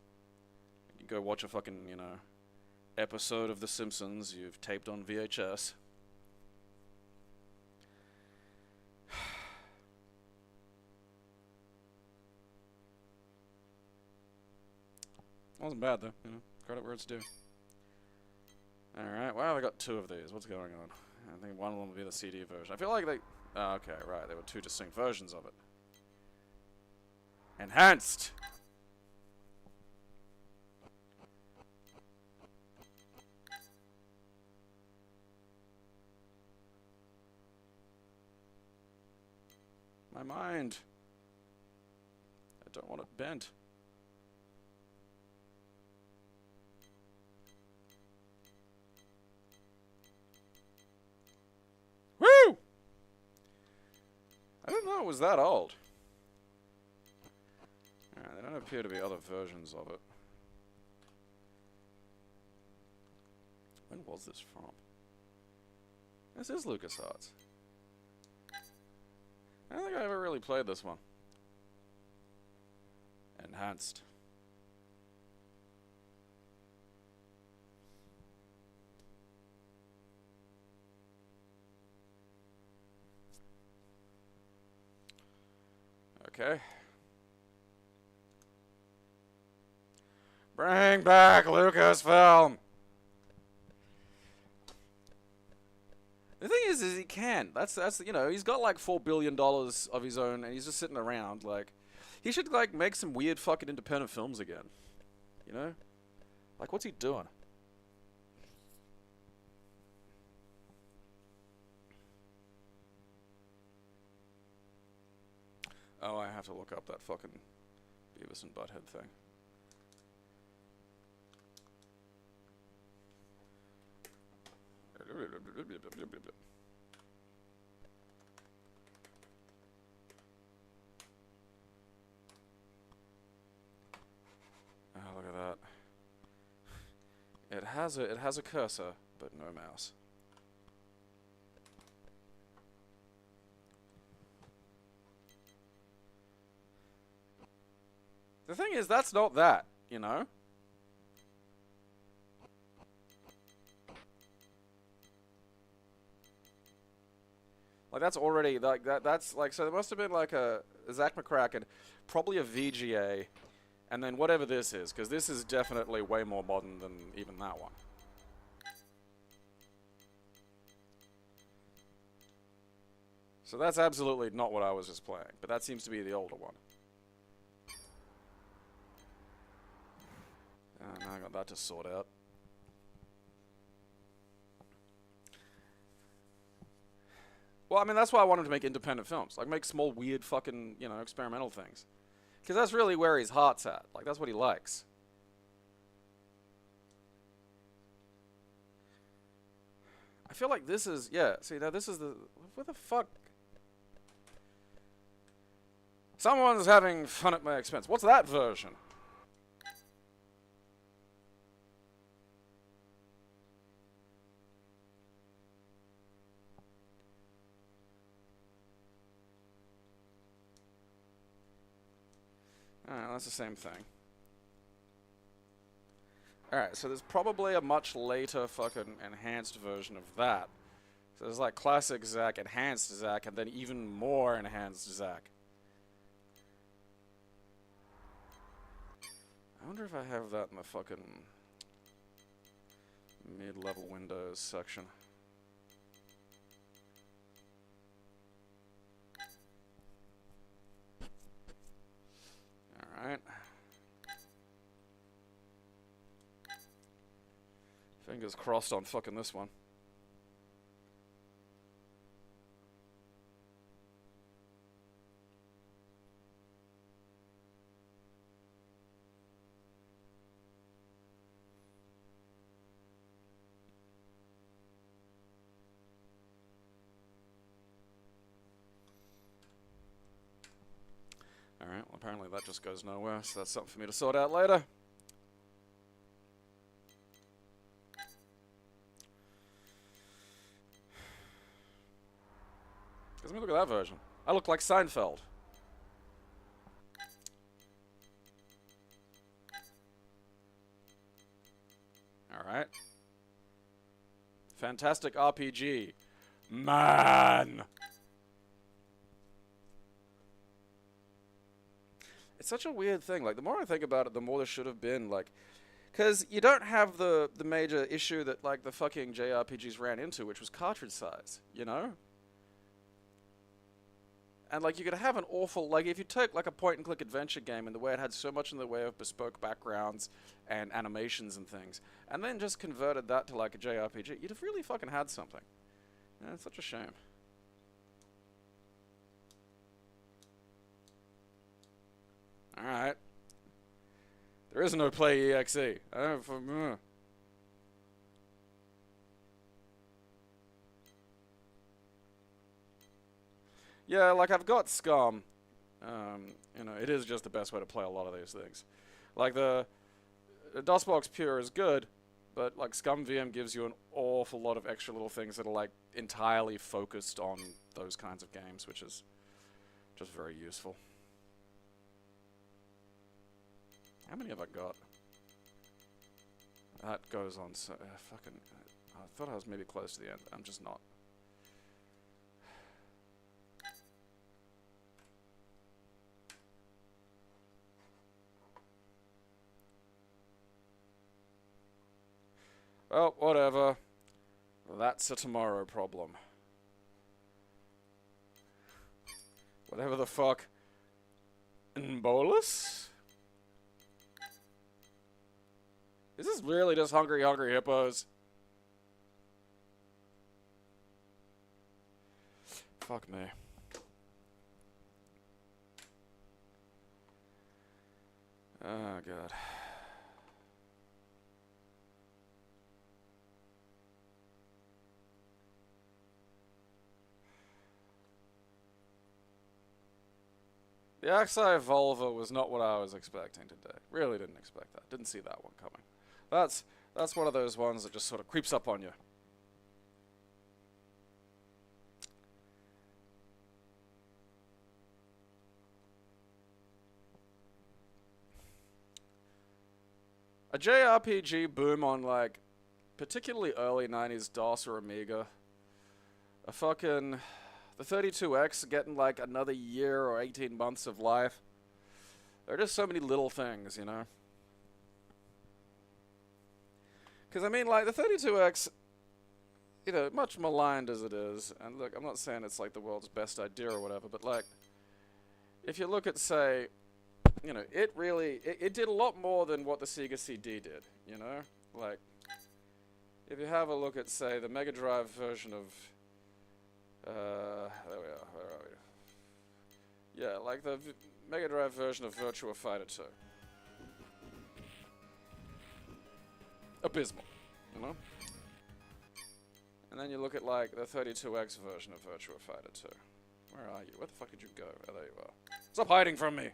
You go watch a fucking, you know, episode of The Simpsons you've taped on VHS. Wasn't bad, though, you know? Credit where it's due. Alright, wow, I got 2 of these. What's going on? I think one of them will be the CD version. I feel like they... Oh, okay, right. There were two distinct versions of it. Enhanced! My mind. I don't want it bent. Woo! I didn't know it was that old. Alright, there don't appear to be other versions of it. When was this from? This is LucasArts. I don't think I ever really played this one. Enhanced. Okay. Bring back Lucasfilm! The thing is he can. That's you know, he's got like $4 billion of his own, and he's just sitting around. Like, he should like make some weird fucking independent films again. You know, like what's he doing? Oh, I have to look up that fucking Beavis and Butthead thing. Oh, look at that. It has a cursor, but no mouse. The thing is, that's not that, you know? Like, that's already, like, that's, like, so there must have been, like, a Zach McCracken, probably a VGA, and then whatever this is, because this is definitely way more modern than even that one. So that's absolutely not what I was just playing, but that seems to be the older one. Now I got that to sort out. Well, I mean, that's why I wanted to make independent films. Like, make small, weird, fucking, you know, experimental things. Because that's really where his heart's at. Like, that's what he likes. I feel like this is, yeah, see, now this is the, what the fuck? Someone's having fun at my expense. What's that version? Alright, that's the same thing. Alright, so there's probably a much later fucking enhanced version of that. So there's like classic Zack, enhanced Zack, and then even more enhanced Zack. I wonder if I have that in the fucking mid-level Windows section. Alright. Fingers crossed on fucking this one. Alright, well apparently that just goes nowhere, so that's something for me to sort out later. Because let me look at that version. I look like Seinfeld. Alright. Fantastic RPG. Man! It's such a weird thing. Like, the more I think about it, the more there should have been, like... Because you don't have the major issue that, like, the fucking JRPGs ran into, which was cartridge size, you know? And, like, you could have an awful... Like, if you take, like, a point-and-click adventure game and the way it had so much in the way of bespoke backgrounds and animations and things, and then just converted that to, like, a JRPG, you'd have really fucking had something. Yeah, it's such a shame. Alright. There is no Play EXE. I don't... Yeah, like, I've got Scum. You know, it is just the best way to play a lot of these things. Like, the DOSBOX Pure is good, but, like, Scum VM gives you an awful lot of extra little things that are, like, entirely focused on those kinds of games, which is just very useful. How many have I got? That goes on so... fucking... I thought I was maybe close to the end. I'm just not. Well, whatever. That's a tomorrow problem. Whatever the fuck. Bolus? Is this really just Hungry Hippos? Fuck me. Oh, God. The Axi Volva was not what I was expecting today. Really didn't expect that. Didn't see that one coming. That's one of those ones that just sort of creeps up on you. A JRPG boom on, like, particularly early 90s DOS or Amiga. A fucking... The 32X getting, like, another year or 18 months of life. There are just so many little things, you know? Because, I mean, like, the 32X, you know, much maligned as it is, and look, I'm not saying it's, like, the world's best idea or whatever, but, like, if you look at, say, you know, it really, it did a lot more than what the Sega CD did, you know? Like, if you have a look at, say, the Mega Drive version of... there we are. Where are we? Yeah, like the Mega Drive version of Virtua Fighter 2. Abysmal, you know? And then you look at, like, the 32X version of Virtua Fighter 2. Where are you? Where the fuck did you go? Oh, there you are. Stop hiding from me!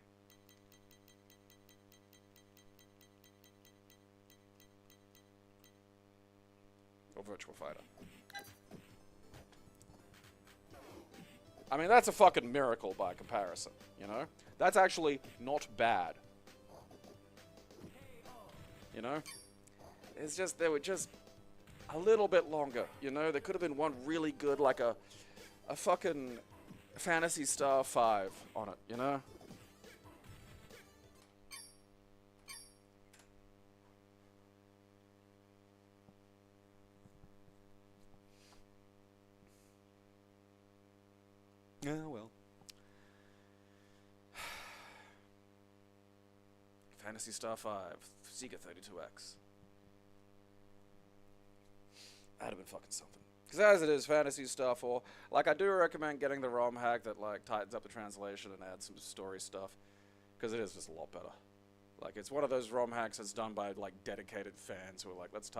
Or Virtua Fighter. I mean, that's a fucking miracle by comparison, you know? That's actually not bad. You know? It's just, they were just a little bit longer, you know? There could have been one really good, like a fucking Phantasy Star 5 on it, you know? Yeah, well. Phantasy Star 5, Sega 32X. That'd have been fucking something. Because as it is, Phantasy Star 4, like, I do recommend getting the ROM hack that, like, tightens up the translation and adds some story stuff. Because it is just a lot better. Like, it's one of those ROM hacks that's done by, like, dedicated fans who are like, let's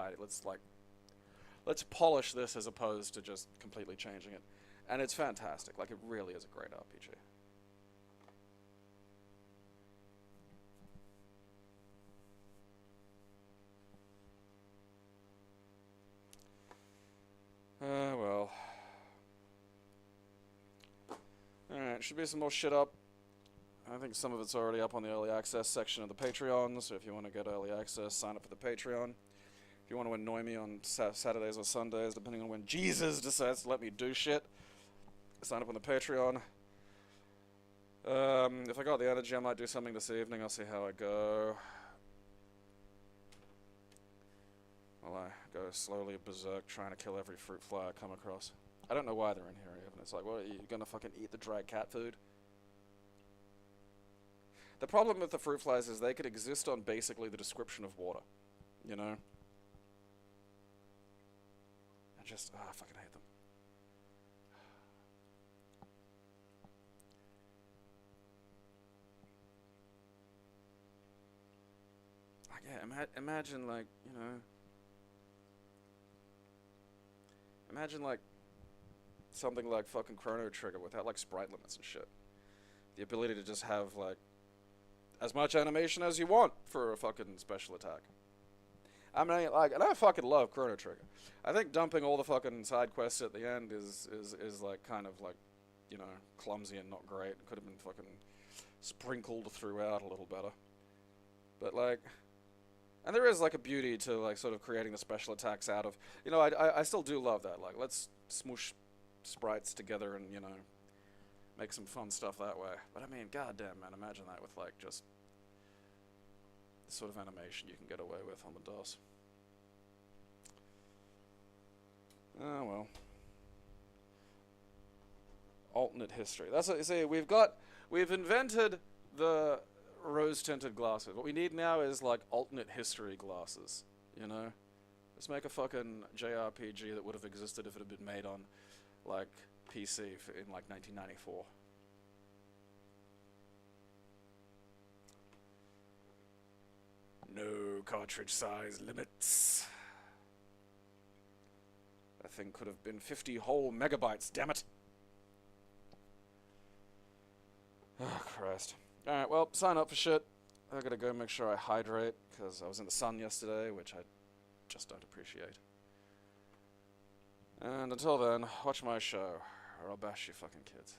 polish this as opposed to just completely changing it. And it's fantastic. Like, it really is a great RPG. Well. Alright, should be some more shit up. I think some of it's already up on the early access section of the Patreon, so if you want to get early access, sign up for the Patreon. If you want to annoy me on Saturdays or Sundays, depending on when Jesus decides to let me do shit, sign up on the Patreon. If I got the energy, I might do something this evening. I'll see how I go. while I go slowly berserk trying to kill every fruit fly I come across. I don't know why they're in here even. It's like, what, are you gonna fucking eat the dried cat food? The problem with the fruit flies is they could exist on basically the description of water. You know? I fucking hate them. Like, yeah, imagine, like, you know... Imagine, like, something like fucking Chrono Trigger without, like, sprite limits and shit. The ability to just have, like, as much animation as you want for a fucking special attack. I mean, like, and I fucking love Chrono Trigger. I think dumping all the fucking side quests at the end is like, kind of, like, you know, clumsy and not great. It could have been fucking sprinkled throughout a little better. But, like... And there is, like, a beauty to, like, sort of creating the special attacks out of... You know, I still do love that. Like, let's smoosh sprites together and, you know, make some fun stuff that way. But, I mean, goddamn, man, imagine that with, like, just... the sort of animation you can get away with on the DOS. Oh, well. Alternate history. That's what you see, we've invented the rose-tinted glasses. What we need now is, like, alternate history glasses, you know? Let's make a fucking JRPG that would have existed if it had been made on, like, PC in, like, 1994. No cartridge size limits. That thing could have been 50 whole megabytes, damn it! Oh, Christ. Alright, well, sign up for shit. I gotta go make sure I hydrate, because I was in the sun yesterday, which I just don't appreciate. And until then, watch my show, or I'll bash you fucking kids.